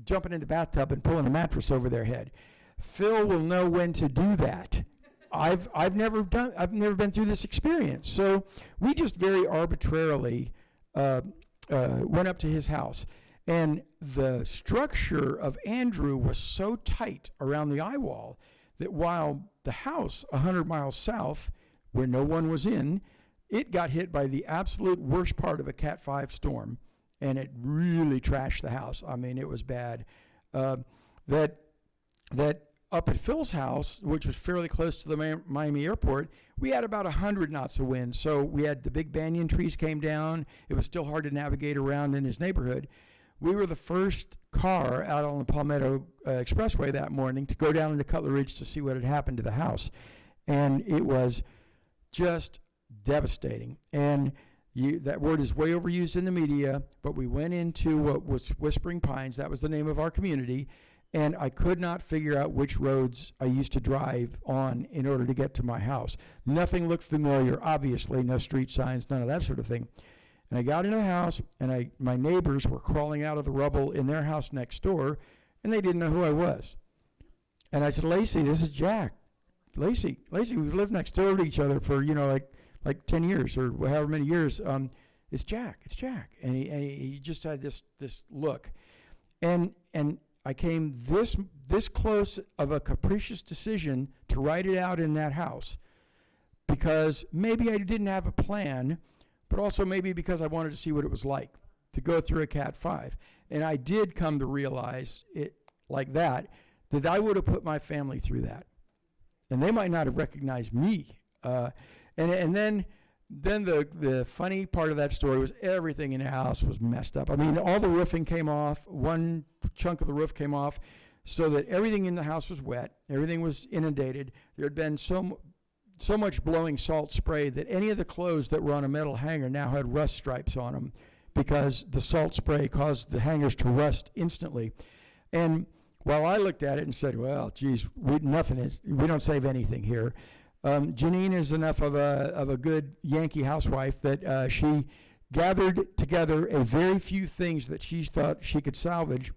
jumping in the bathtub and pulling a mattress over their head. Phil will know when to do that. I've never been through this experience. So we just very arbitrarily went up to his house. And the structure of Andrew was so tight around the eye wall that while the house 100 miles south where no one was in, it got hit by the absolute worst part of a Cat 5 storm, and it really trashed the house. I mean, it was bad. That up at Phil's house, which was fairly close to the Miami airport, we had about 100 knots of wind. So we had the big banyan trees came down. It was still hard to navigate around in his neighborhood. We were the first car out on the Palmetto Expressway that morning to go down into Cutler Ridge to see what had happened to the house. And it was just devastating. And that word is way overused in the media, but we went into what was Whispering Pines. That was the name of our community. And I could not figure out which roads I used to drive on in order to get to my house. Nothing looked familiar, obviously, no street signs, none of that sort of thing. And I got into the house, and my neighbors were crawling out of the rubble in their house next door, and they didn't know who I was. And I said, Lacey, this is Jack. Lacey, we've lived next door to each other for, like 10 years or however many years. It's Jack. And he just had this look. And I came this close of a capricious decision to write it out in that house because maybe I didn't have a plan, but also maybe because I wanted to see what it was like to go through a Cat 5. And I did come to realize it like that I would have put my family through that. And they might not have recognized me. And then the funny part of that story was everything in the house was messed up. I mean, all the roofing came off. One chunk of the roof came off so that everything in the house was wet. Everything was inundated. There had been so much blowing salt spray that any of the clothes that were on a metal hanger now had rust stripes on them because the salt spray caused the hangers to rust instantly. And while I looked at it and said, well, geez, we don't save anything here. Janine is enough of a good Yankee housewife that she gathered together a very few things that she thought she could salvage,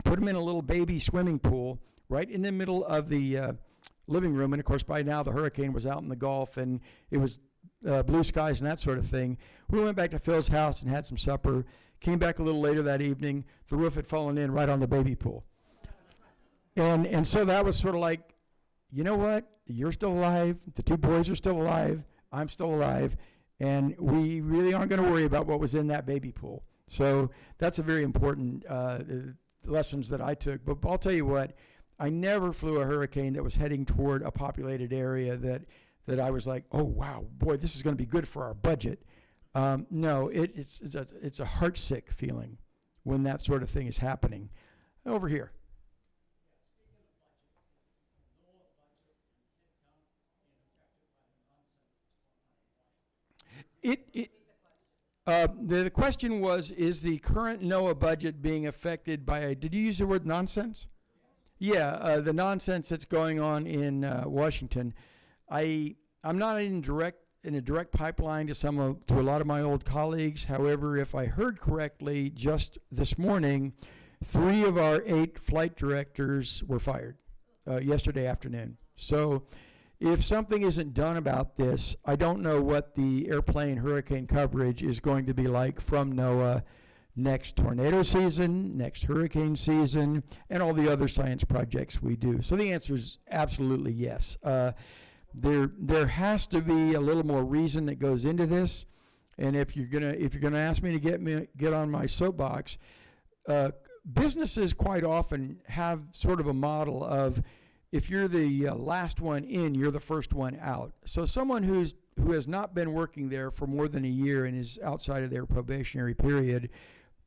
put them in a little baby swimming pool right in the middle of the living room. And, of course, by now the hurricane was out in the Gulf and it was blue skies and that sort of thing. We went back to Phil's house and had some supper, came back a little later that evening. The roof had fallen in right on the baby pool. And so that was sort of like, you know what? You're still alive. The two boys are still alive. I'm still alive. And we really aren't going to worry about what was in that baby pool. So that's a very important lessons that I took. But I'll tell you what, I never flew a hurricane that was heading toward a populated area that I was like, oh, wow, boy, this is going to be good for our budget. No, it's a heartsick feeling when that sort of thing is happening. Over here. The question was, is the current NOAA budget being affected by, did you use the word nonsense? Yeah, the nonsense that's going on in Washington. I'm not in a direct pipeline to a lot of my old colleagues. However, if I heard correctly, just this morning, 3 of our 8 flight directors were fired yesterday afternoon. So if something isn't done about this, I don't know what the airplane hurricane coverage is going to be like from NOAA next tornado season, next hurricane season, and all the other science projects we do. So the answer is absolutely yes. There has to be a little more reason that goes into this, and if you're gonna ask me to get on my soapbox, businesses quite often have sort of a model of, if you're the last one in, you're the first one out. So someone who has not been working there for more than a year and is outside of their probationary period,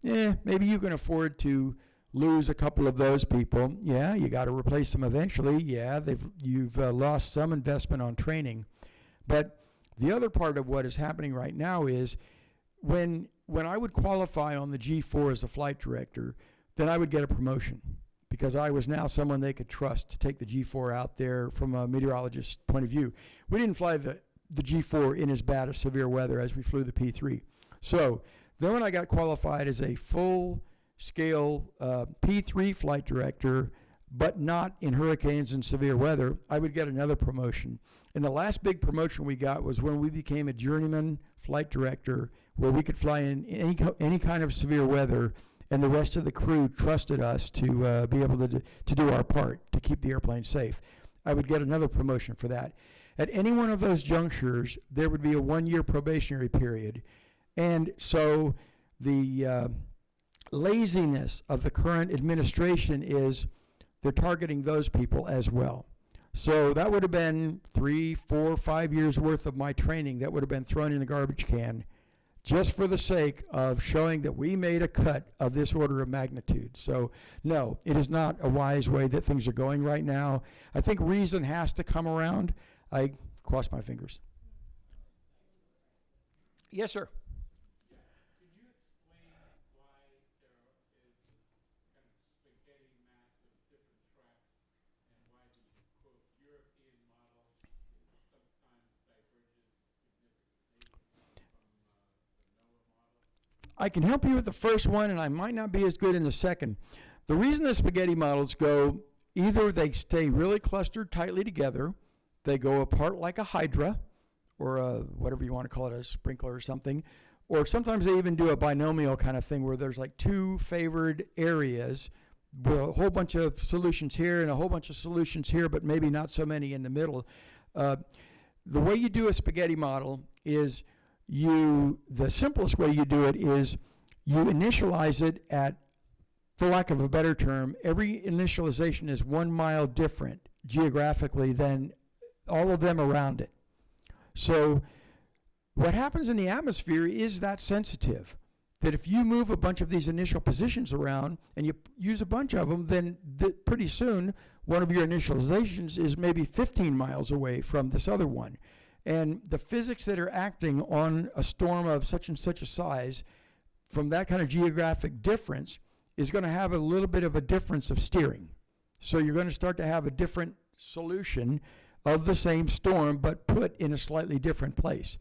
maybe you can afford to lose a couple of those people. Yeah, you got to replace them eventually. Yeah, you've lost some investment on training. But the other part of what is happening right now is when I would qualify on the G4 as a flight director, then I would get a promotion, because I was now someone they could trust to take the G4 out there from a meteorologist's point of view. We didn't fly the G4 in as bad as severe weather as we flew the P3. So then when I got qualified as a full-scale P3 flight director, but not in hurricanes and severe weather, I would get another promotion. And the last big promotion we got was when we became a journeyman flight director, where we could fly in any kind of severe weather, and the rest of the crew trusted us to be able to do our part to keep the airplane safe. I would get another promotion for that. At any one of those junctures, there would be a 1-year probationary period. And so the laziness of the current administration is they're targeting those people as well. So that would have been 3, 4, 5 years worth of my training that would have been thrown in the garbage can just for the sake of showing that we made a cut of this order of magnitude. So no, it is not a wise way that things are going right now. I think reason has to come around. I cross my fingers. Yes, sir. I can help you with the first one, and I might not be as good in the second. The reason the spaghetti models go, either they stay really clustered tightly together, they go apart like a hydra, or a, whatever you want to call it, a sprinkler or something, or sometimes they even do a binomial kind of thing where there's like 2 favored areas, with a whole bunch of solutions here and a whole bunch of solutions here, but maybe not so many in the middle. The way you do a spaghetti model is the simplest way you do it is you initialize it at, for lack of a better term, every initialization is 1 mile different geographically than all of them around it. So what happens in the atmosphere is that sensitive, that if you move a bunch of these initial positions around and you use a bunch of them, then pretty soon one of your initializations is maybe 15 miles away from this other one. And the physics that are acting on a storm of such and such a size from that kind of geographic difference is going to have a little bit of a difference of steering. So you're going to start to have a different solution of the same storm, but put in a slightly different place.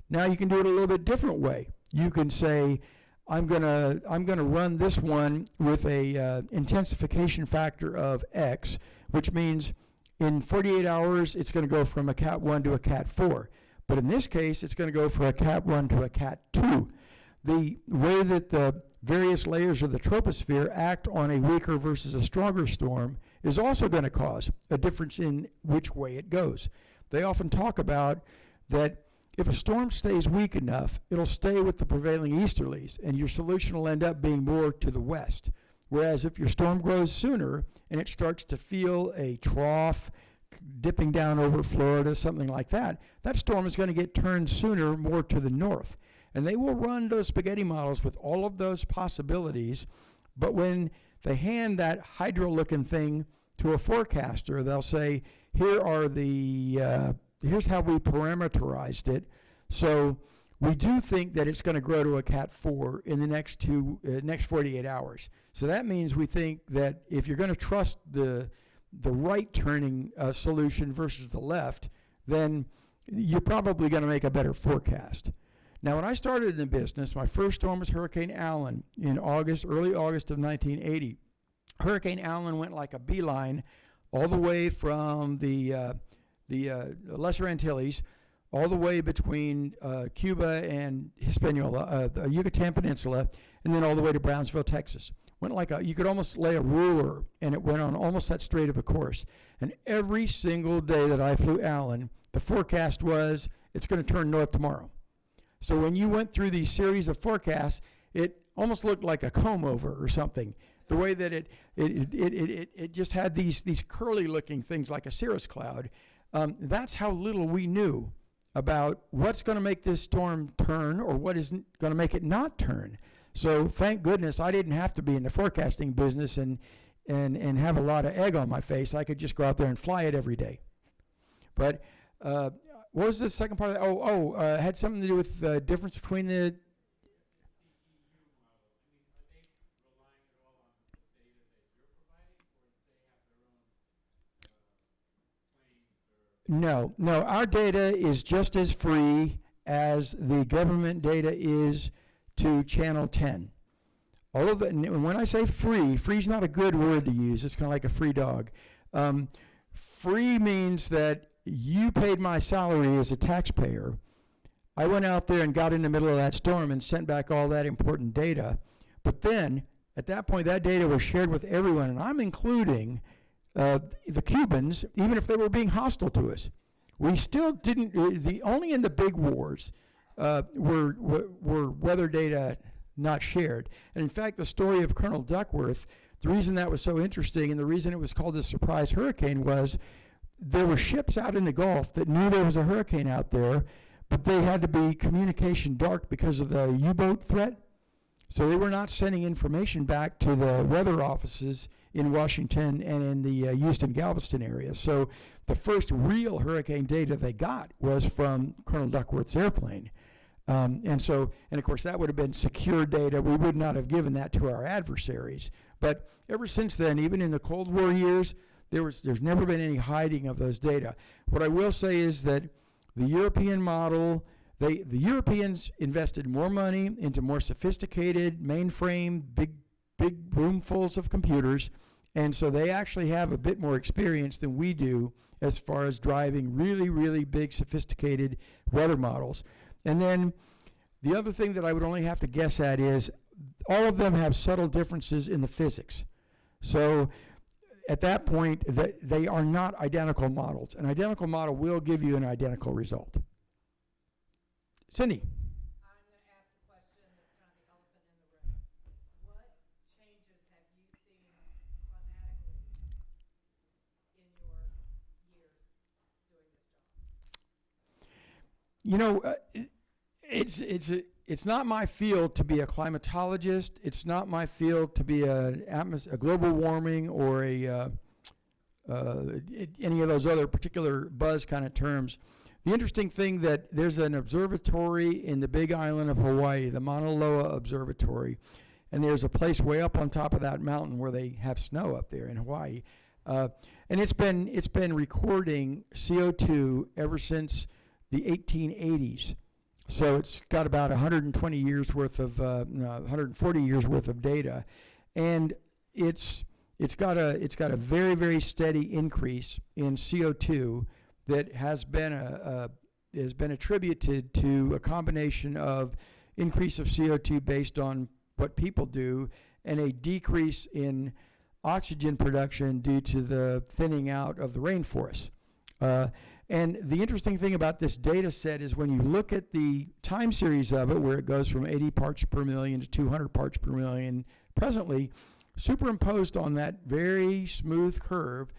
Now you can do it a little bit different way. You can say, I'm gonna run this one with a intensification factor of X, which means in 48 hours, it's going to go from a Cat 1 to a Cat 4. But in this case, it's going to go from a Cat 1 to a Cat 2. The way that the various layers of the troposphere act on a weaker versus a stronger storm is also going to cause a difference in which way it goes. They often talk about that if a storm stays weak enough, it'll stay with the prevailing easterlies, and your solution will end up being more to the west. Whereas if your storm grows sooner and it starts to feel a trough dipping down over Florida, something like that, that storm is going to get turned sooner more to the north. And they will run those spaghetti models with all of those possibilities, but when they hand that hydro-looking thing to a forecaster, they'll say, here are the, here's how we parameterized it. So we do think that it's going to grow to a Cat 4 in the next 48 hours. So that means we think that if you're going to trust the right turning solution versus the left, then you're probably going to make a better forecast. Now, when I started in the business, my first storm was Hurricane Allen in early August of 1980. Hurricane Allen went like a beeline all the way from the Lesser Antilles, all the way between Cuba and Hispaniola, the Yucatan Peninsula, and then all the way to Brownsville, Texas. Went like you could almost lay a ruler, and it went on almost that straight of a course. And every single day that I flew Allen, the forecast was, it's going to turn north tomorrow. So when you went through these series of forecasts, it almost looked like a comb over or something. The way that it just had these curly-looking things like a cirrus cloud. That's how little we knew about what's going to make this storm turn or what isn't going to make it not turn. So thank goodness I didn't have to be in the forecasting business and have a lot of egg on my face. I could just go out there and fly it every day. But what was the second part of that? It had something to do with the difference between the... No, our data is just as free as the government data is to Channel 10. All of it, and when I say free is not a good word to use. It's kind of like a free dog. Free means that you paid my salary as a taxpayer. I went out there and got in the middle of that storm and sent back all that important data. But then, at that point, that data was shared with everyone, and I'm including the Cubans, even if they were being hostile to us. We still didn't, only in the big wars were weather data not shared. And in fact, the story of Colonel Duckworth, the reason that was so interesting and the reason it was called the surprise hurricane was there were ships out in the Gulf that knew there was a hurricane out there, but they had to be communication dark because of the U-boat threat. So they were not sending information back to the weather offices in Washington and in the Houston, Galveston area. So the first real hurricane data they got was from Colonel Duckworth's airplane. And of course, that would have been secure data. We would not have given that to our adversaries. But ever since then, even in the Cold War years, there's never been any hiding of those data. What I will say is that the European model, the Europeans invested more money into more sophisticated mainframe, big roomfuls of computers, and so they actually have a bit more experience than we do as far as driving really, really big, sophisticated weather models. And then the other thing that I would only have to guess at is all of them have subtle differences in the physics. So at that point, they are not identical models. An identical model will give you an identical result. Cindy. I'm going to ask the question that's kind of the elephant in the room. What changes have you seen climatically in your years doing this job? You know, it's not my field to be a climatologist. It's not my field to be a global warming or any of those other particular buzz kind of terms. The interesting thing that there's an observatory in the Big Island of Hawaii, the Mauna Loa Observatory, and there's a place way up on top of that mountain where they have snow up there in Hawaii, and it's been recording CO2 ever since the 1880s. So it's got about 120 years worth of 140 years worth of data, and it's got a very, very steady increase in CO2 that has been attributed to a combination of increase of CO2 based on what people do and a decrease in oxygen production due to the thinning out of the rainforests. And the interesting thing about this data set is when you look at the time series of it, where it goes from 80 parts per million to 200 parts per million presently, superimposed on that very smooth curve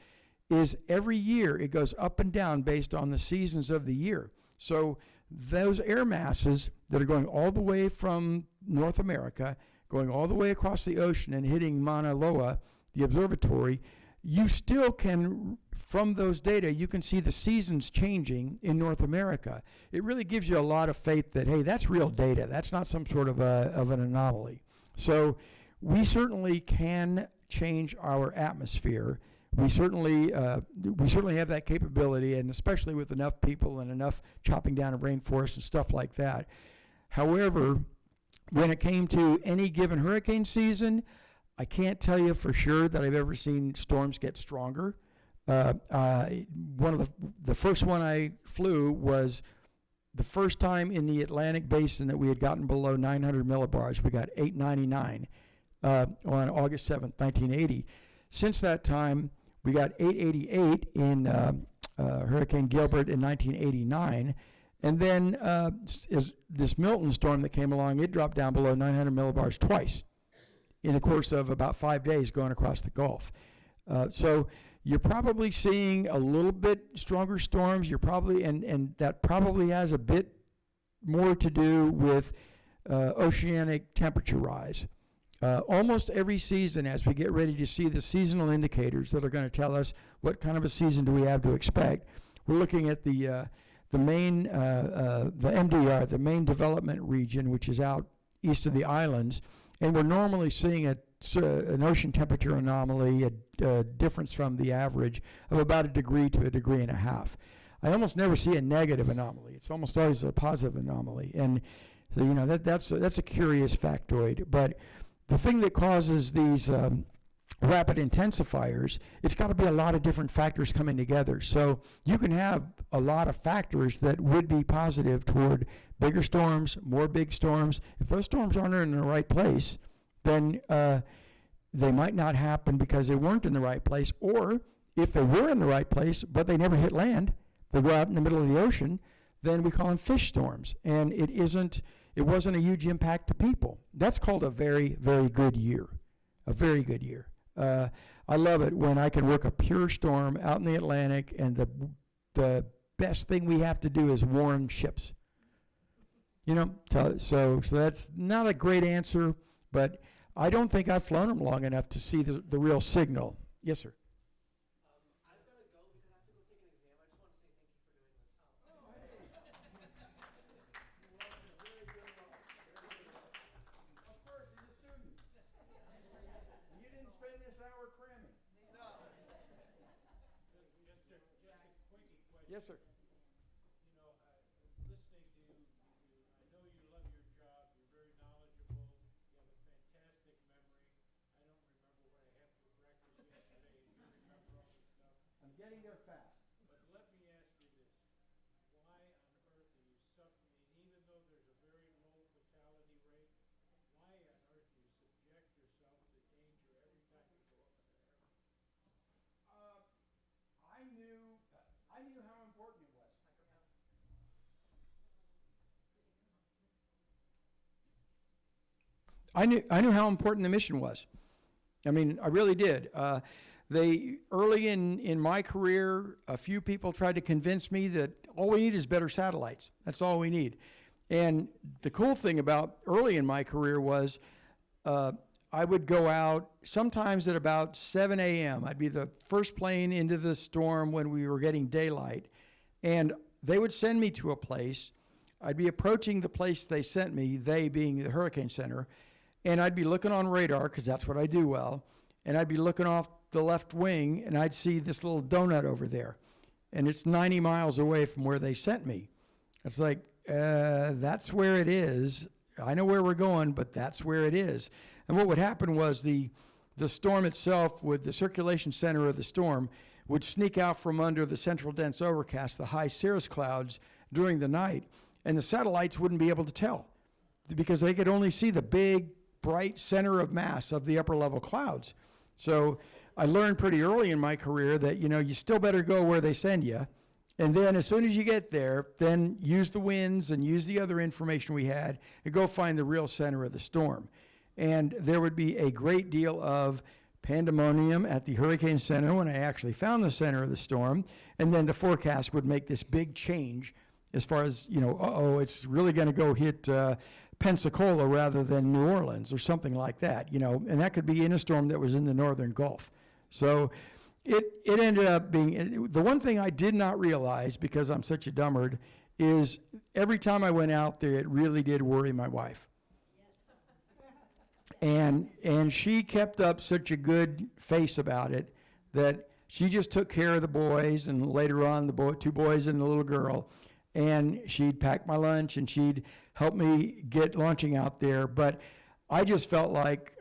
is every year it goes up and down based on the seasons of the year. So those air masses that are going all the way from North America, going all the way across the ocean and hitting Mauna Loa, the observatory, you still can, from those data, you can see the seasons changing in North America. It really gives you a lot of faith that, hey, that's real data. That's not some sort of an anomaly. So we certainly can change our atmosphere. We certainly have that capability, and especially with enough people and enough chopping down of rainforests and stuff like that. However, when it came to any given hurricane season, I can't tell you for sure that I've ever seen storms get stronger. One of the first one I flew was the first time in the Atlantic Basin that we had gotten below 900 millibars. We got 899 on August 7th, 1980. Since that time, we got 888 in Hurricane Gilbert in 1989. And then this Milton storm that came along, it dropped down below 900 millibars twice in the course of about 5 days going across the Gulf. So you're probably seeing a little bit stronger storms. You're probably, and that probably has a bit more to do with oceanic temperature rise. Almost every season, as we get ready to see the seasonal indicators that are going to tell us what kind of a season do we have to expect, we're looking at the main, the MDR, the main development region, which is out east of the islands, and we're normally seeing an ocean temperature anomaly, a difference from the average of about 1 degree to 1.5 degrees. I almost never see a negative anomaly. It's almost always a positive anomaly, and so, you know, that's a curious factoid. But the thing that causes these rapid intensifiers, it's got to be a lot of different factors coming together. So you can have a lot of factors that would be positive toward bigger storms, more big storms. If those storms aren't in the right place, then they might not happen because they weren't in the right place, or if they were in the right place but they never hit land, they go out in the middle of the ocean, then we call them fish storms. And it wasn't a huge impact to people. That's called a very, very good year. A very good year. I love it when I can work a pure storm out in the Atlantic, and the best thing we have to do is warn ships. You know, so that's not a great answer, but I don't think I've flown them long enough to see the real signal. Yes, sir. I've got to go because I have to go take an exam. I just want to say thank you for doing this. Of course, he's a student. You didn't spend this hour cramming. Just a quickie question. Yes, sir. You know, listening to you, I know you love your job. You're very knowledgeable. You have a fantastic memory. I don't remember what I had for breakfast yesterday. You remember all this stuff. I'm getting there fast. But let me ask you this. Why on earth are you suffering, even though there's a very low fatality rate, why on earth do you subject yourself to danger every time you go up in an airplane? I knew how important it was. I knew how important the mission was. I mean, I really did. Early in my career, a few people tried to convince me that all we need is better satellites. That's all we need. And the cool thing about early in my career was I would go out sometimes at about 7 a.m. I'd be the first plane into the storm when we were getting daylight. And they would send me to a place. I'd be approaching the place they sent me, they being the Hurricane Center, and I'd be looking on radar, because that's what I do well, and I'd be looking off the left wing, and I'd see this little donut over there. And it's 90 miles away from where they sent me. It's like, that's where it is. I know where we're going, but that's where it is. And what would happen was the storm itself, with the circulation center of the storm, would sneak out from under the central dense overcast, the high cirrus clouds, during the night, and the satellites wouldn't be able to tell because they could only see the big, bright center of mass of the upper level clouds. So I learned pretty early in my career that, you know, you still better go where they send you. And then as soon as you get there, then use the winds and use the other information we had and go find the real center of the storm. And there would be a great deal of pandemonium at the Hurricane Center when I actually found the center of the storm. And then the forecast would make this big change as far as, you know, it's really going to go hit Pensacola rather than New Orleans or something like that, you know. And that could be in a storm that was in the northern Gulf. So it ended up being, the one thing I did not realize, because I'm such a dummard, is every time I went out there, it really did worry my wife. And she kept up such a good face about it that she just took care of the boys, and later on two boys and the little girl, and she'd pack my lunch and she'd help me get launching out there. But I just felt like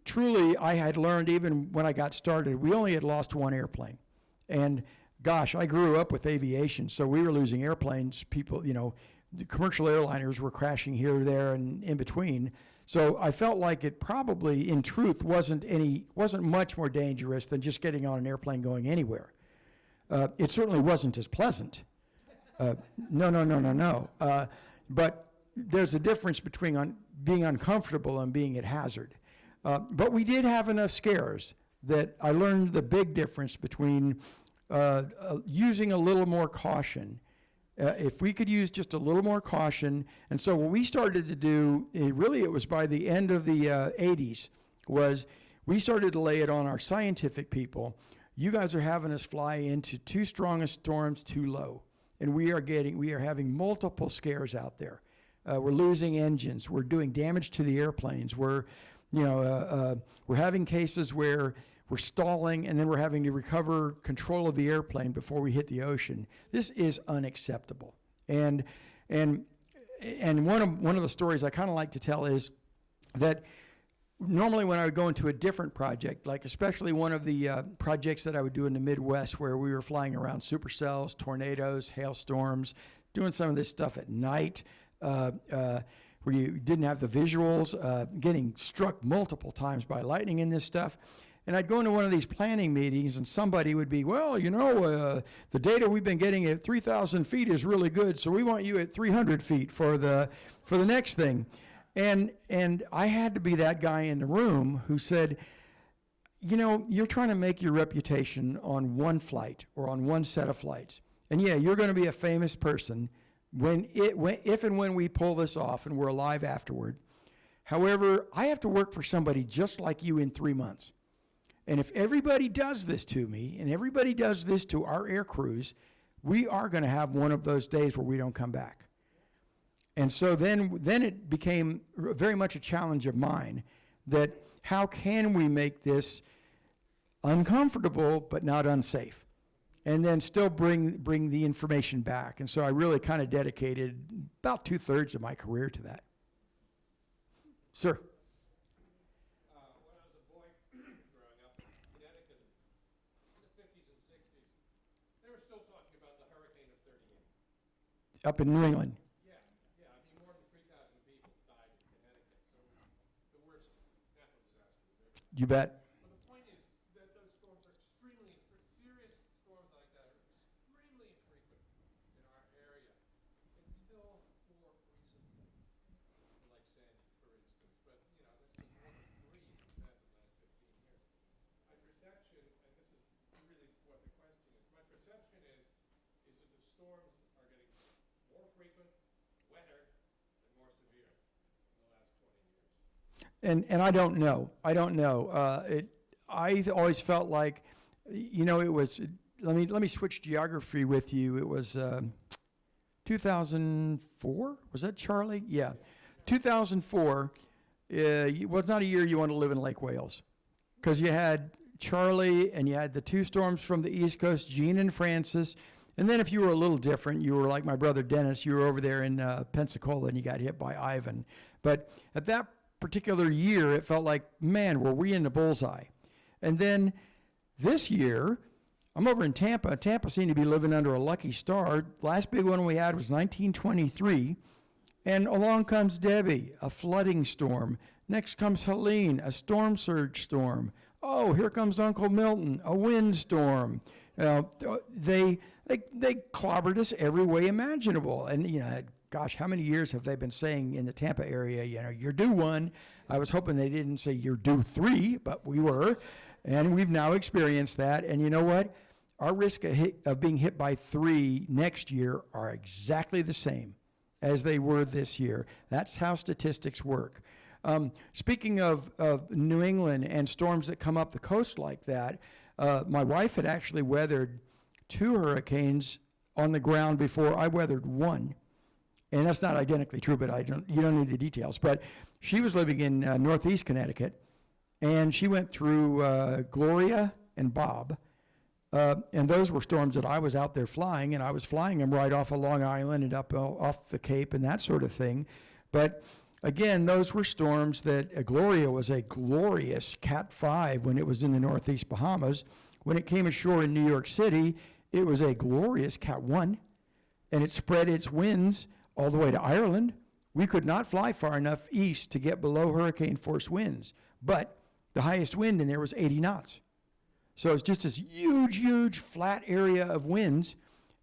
truly I had learned, even when I got started, we only had lost one airplane. And gosh, I grew up with aviation, so we were losing airplanes. People, you know, the commercial airliners were crashing here, there, and in between. So I felt like it probably, in truth, wasn't much more dangerous than just getting on an airplane going anywhere. It certainly wasn't as pleasant. No. But there's a difference between being uncomfortable and being at hazard. But we did have enough scares that I learned the big difference between using a little more caution. If we could use just a little more caution. And so what we started to do, it was by the end of the 80s, was we started to lay it on our scientific people. You guys are having us fly into too strong a storms too low. And we are having multiple scares out there. We're losing engines. We're doing damage to the airplanes. We're having cases where we're stalling, and then we're having to recover control of the airplane before we hit the ocean. This is unacceptable. And one of the stories I kind of like to tell is that normally when I would go into a different project, like especially one of the projects that I would do in the Midwest, where we were flying around supercells, tornadoes, hailstorms, doing some of this stuff at night, where you didn't have the visuals, getting struck multiple times by lightning in this stuff. And I'd go into one of these planning meetings, and somebody would be, well, the data we've been getting at 3,000 feet is really good, so we want you at 300 feet for the next thing. And I had to be that guy in the room who said, you're trying to make your reputation on one flight or on one set of flights. And yeah, you're going to be a famous person if and when we pull this off and we're alive afterward. However, I have to work for somebody just like you in 3 months. And if everybody does this to me and everybody does this to our air crews, we are going to have one of those days where we don't come back. And so then it became very much a challenge of mine that how can we make this uncomfortable but not unsafe, and then still bring the information back. And so I really kind of dedicated about 2/3 of my career to that. Sir. When I was a boy growing up in Connecticut in the 50s and 60s, they were still talking about the hurricane of 38. Up in New England. Yeah. I mean, more than 3,000 people died in Connecticut. So it was the worst natural disaster we've ever had. You bet. But the point is that those storms are serious storms like that are extremely infrequent in our area until more recently. Like Sandy, for instance, but this was one of 3 in the last 15 years. My perception, and this is really what the question is, my perception is that the storms are getting more frequent, wetter, and more severe in the last 20 years. And I don't know. I always felt like, it was. Let me switch geography with you. It was 2004. Was that Charlie? Yeah, 2004 was not a year you want to live in Lake Wales, because you had Charlie and you had the 2 storms from the East Coast, Jean and Francis. And then if you were a little different, you were like my brother Dennis, you were over there in Pensacola and you got hit by Ivan. But at that particular year, it felt like, man, were we in the bullseye. And then this year, I'm over in Tampa. Tampa seemed to be living under a lucky star. Last big one we had was 1923. And along comes Debbie, a flooding storm. Next comes Helene, a storm surge storm. Oh, here comes Uncle Milton, a windstorm. They clobbered us every way imaginable. And, gosh, how many years have they been saying in the Tampa area, you're due 1. I was hoping they didn't say you're due 3, but we were. And we've now experienced that. And you know what? Our risk of being hit by 3 next year are exactly the same as they were this year. That's how statistics work. Speaking of New England and storms that come up the coast like that, my wife had actually weathered 2 hurricanes on the ground before I weathered 1. And that's not identically true, but you don't need the details. But she was living in northeast Connecticut, and she went through Gloria and Bob. And those were storms that I was out there flying, and I was flying them right off of Long Island and up off the Cape and that sort of thing. But again, those were storms that Gloria was a glorious Cat 5 when it was in the northeast Bahamas. When it came ashore in New York City, it was a glorious Cat 1, and it spread its winds all the way to Ireland. We could not fly far enough east to get below hurricane force winds, but the highest wind in there was 80 knots. So it's just this huge flat area of winds,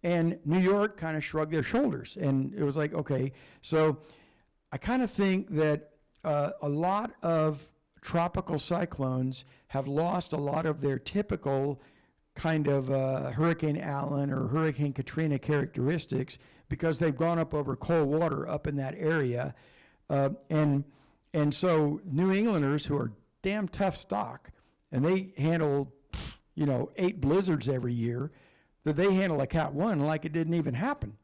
and New York kind of shrugged their shoulders, and it was like, okay. So I kind of think that a lot of tropical cyclones have lost a lot of their typical kind of Hurricane Allen or Hurricane Katrina characteristics because they've gone up over cold water up in that area. And so New Englanders, who are damn tough stock, and they handle 8 blizzards every year, that they handle a Cat 1 like it didn't even happen.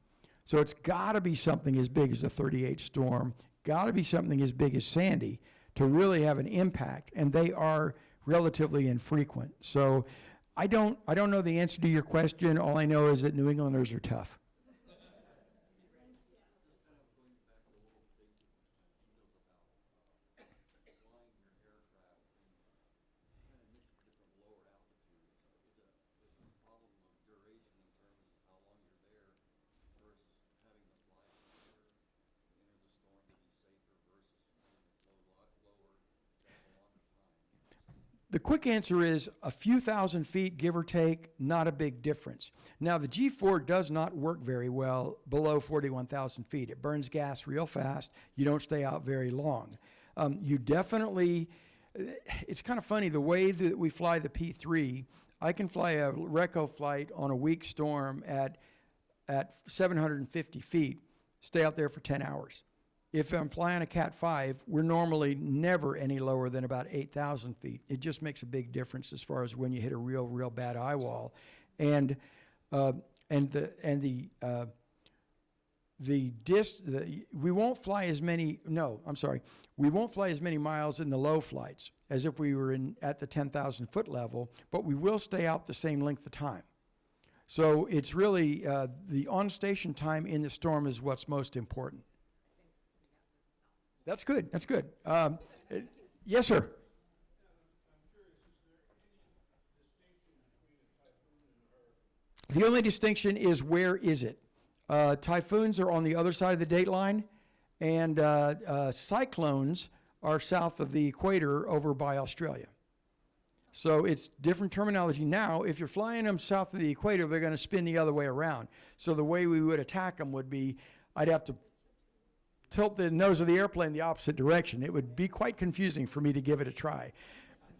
So it's got to be something as big as the 38 storm, got to be something as big as Sandy to really have an impact, and they are relatively infrequent. So I don't know the answer to your question. All I know is that New Englanders are tough. The quick answer is a few thousand feet, give or take, not a big difference. Now, the G4 does not work very well below 41,000 feet. It burns gas real fast. You don't stay out very long. You definitely, it's kind of funny, the way that we fly the P3, I can fly a Reco flight on a weak storm at 750 feet, stay out there for 10 hours. If I'm flying a Cat 5, we're normally never any lower than about 8,000 feet. It just makes a big difference as far as when you hit a real bad eye wall. We won't fly as many, we won't fly as many miles in the low flights as if we were at the 10,000 foot level, but we will stay out the same length of time. So it's really, the on-station time in the storm is what's most important. That's good, that's good. Yes, sir? The only distinction is where is it? Typhoons are on the other side of the date line, and cyclones are south of the equator over by Australia. So it's different terminology. Now, if you're flying them south of the equator, they're going to spin the other way around. So the way we would attack them would be, I'd have to tilt the nose of the airplane the opposite direction. It would be quite confusing for me to give it a try.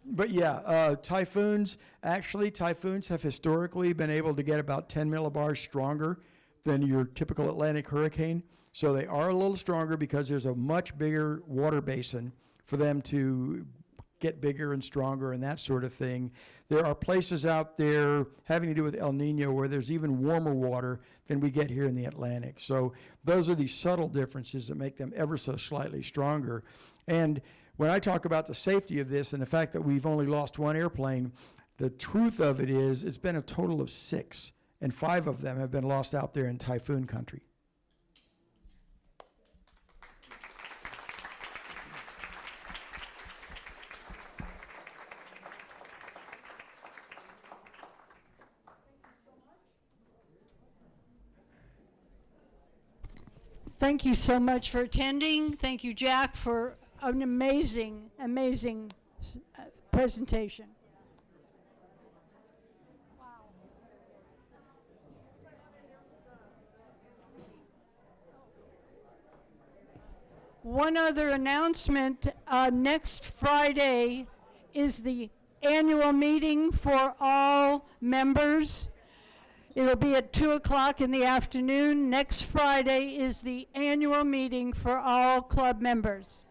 But yeah, typhoons have historically been able to get about 10 millibars stronger than your typical Atlantic hurricane. So they are a little stronger because there's a much bigger water basin for them to get bigger and stronger and that sort of thing. There are places out there having to do with El Nino where there's even warmer water than we get here in the Atlantic. So those are the subtle differences that make them ever so slightly stronger. And when I talk about the safety of this and the fact that we've only lost one airplane, the truth of it is it's been a total of 6, and 5 of them have been lost out there in typhoon country. Thank you so much for attending. Thank you, Jack, for an amazing presentation. One other announcement, next Friday is the annual meeting for all members. It'll be at 2 o'clock in the afternoon. Next Friday is the annual meeting for all club members.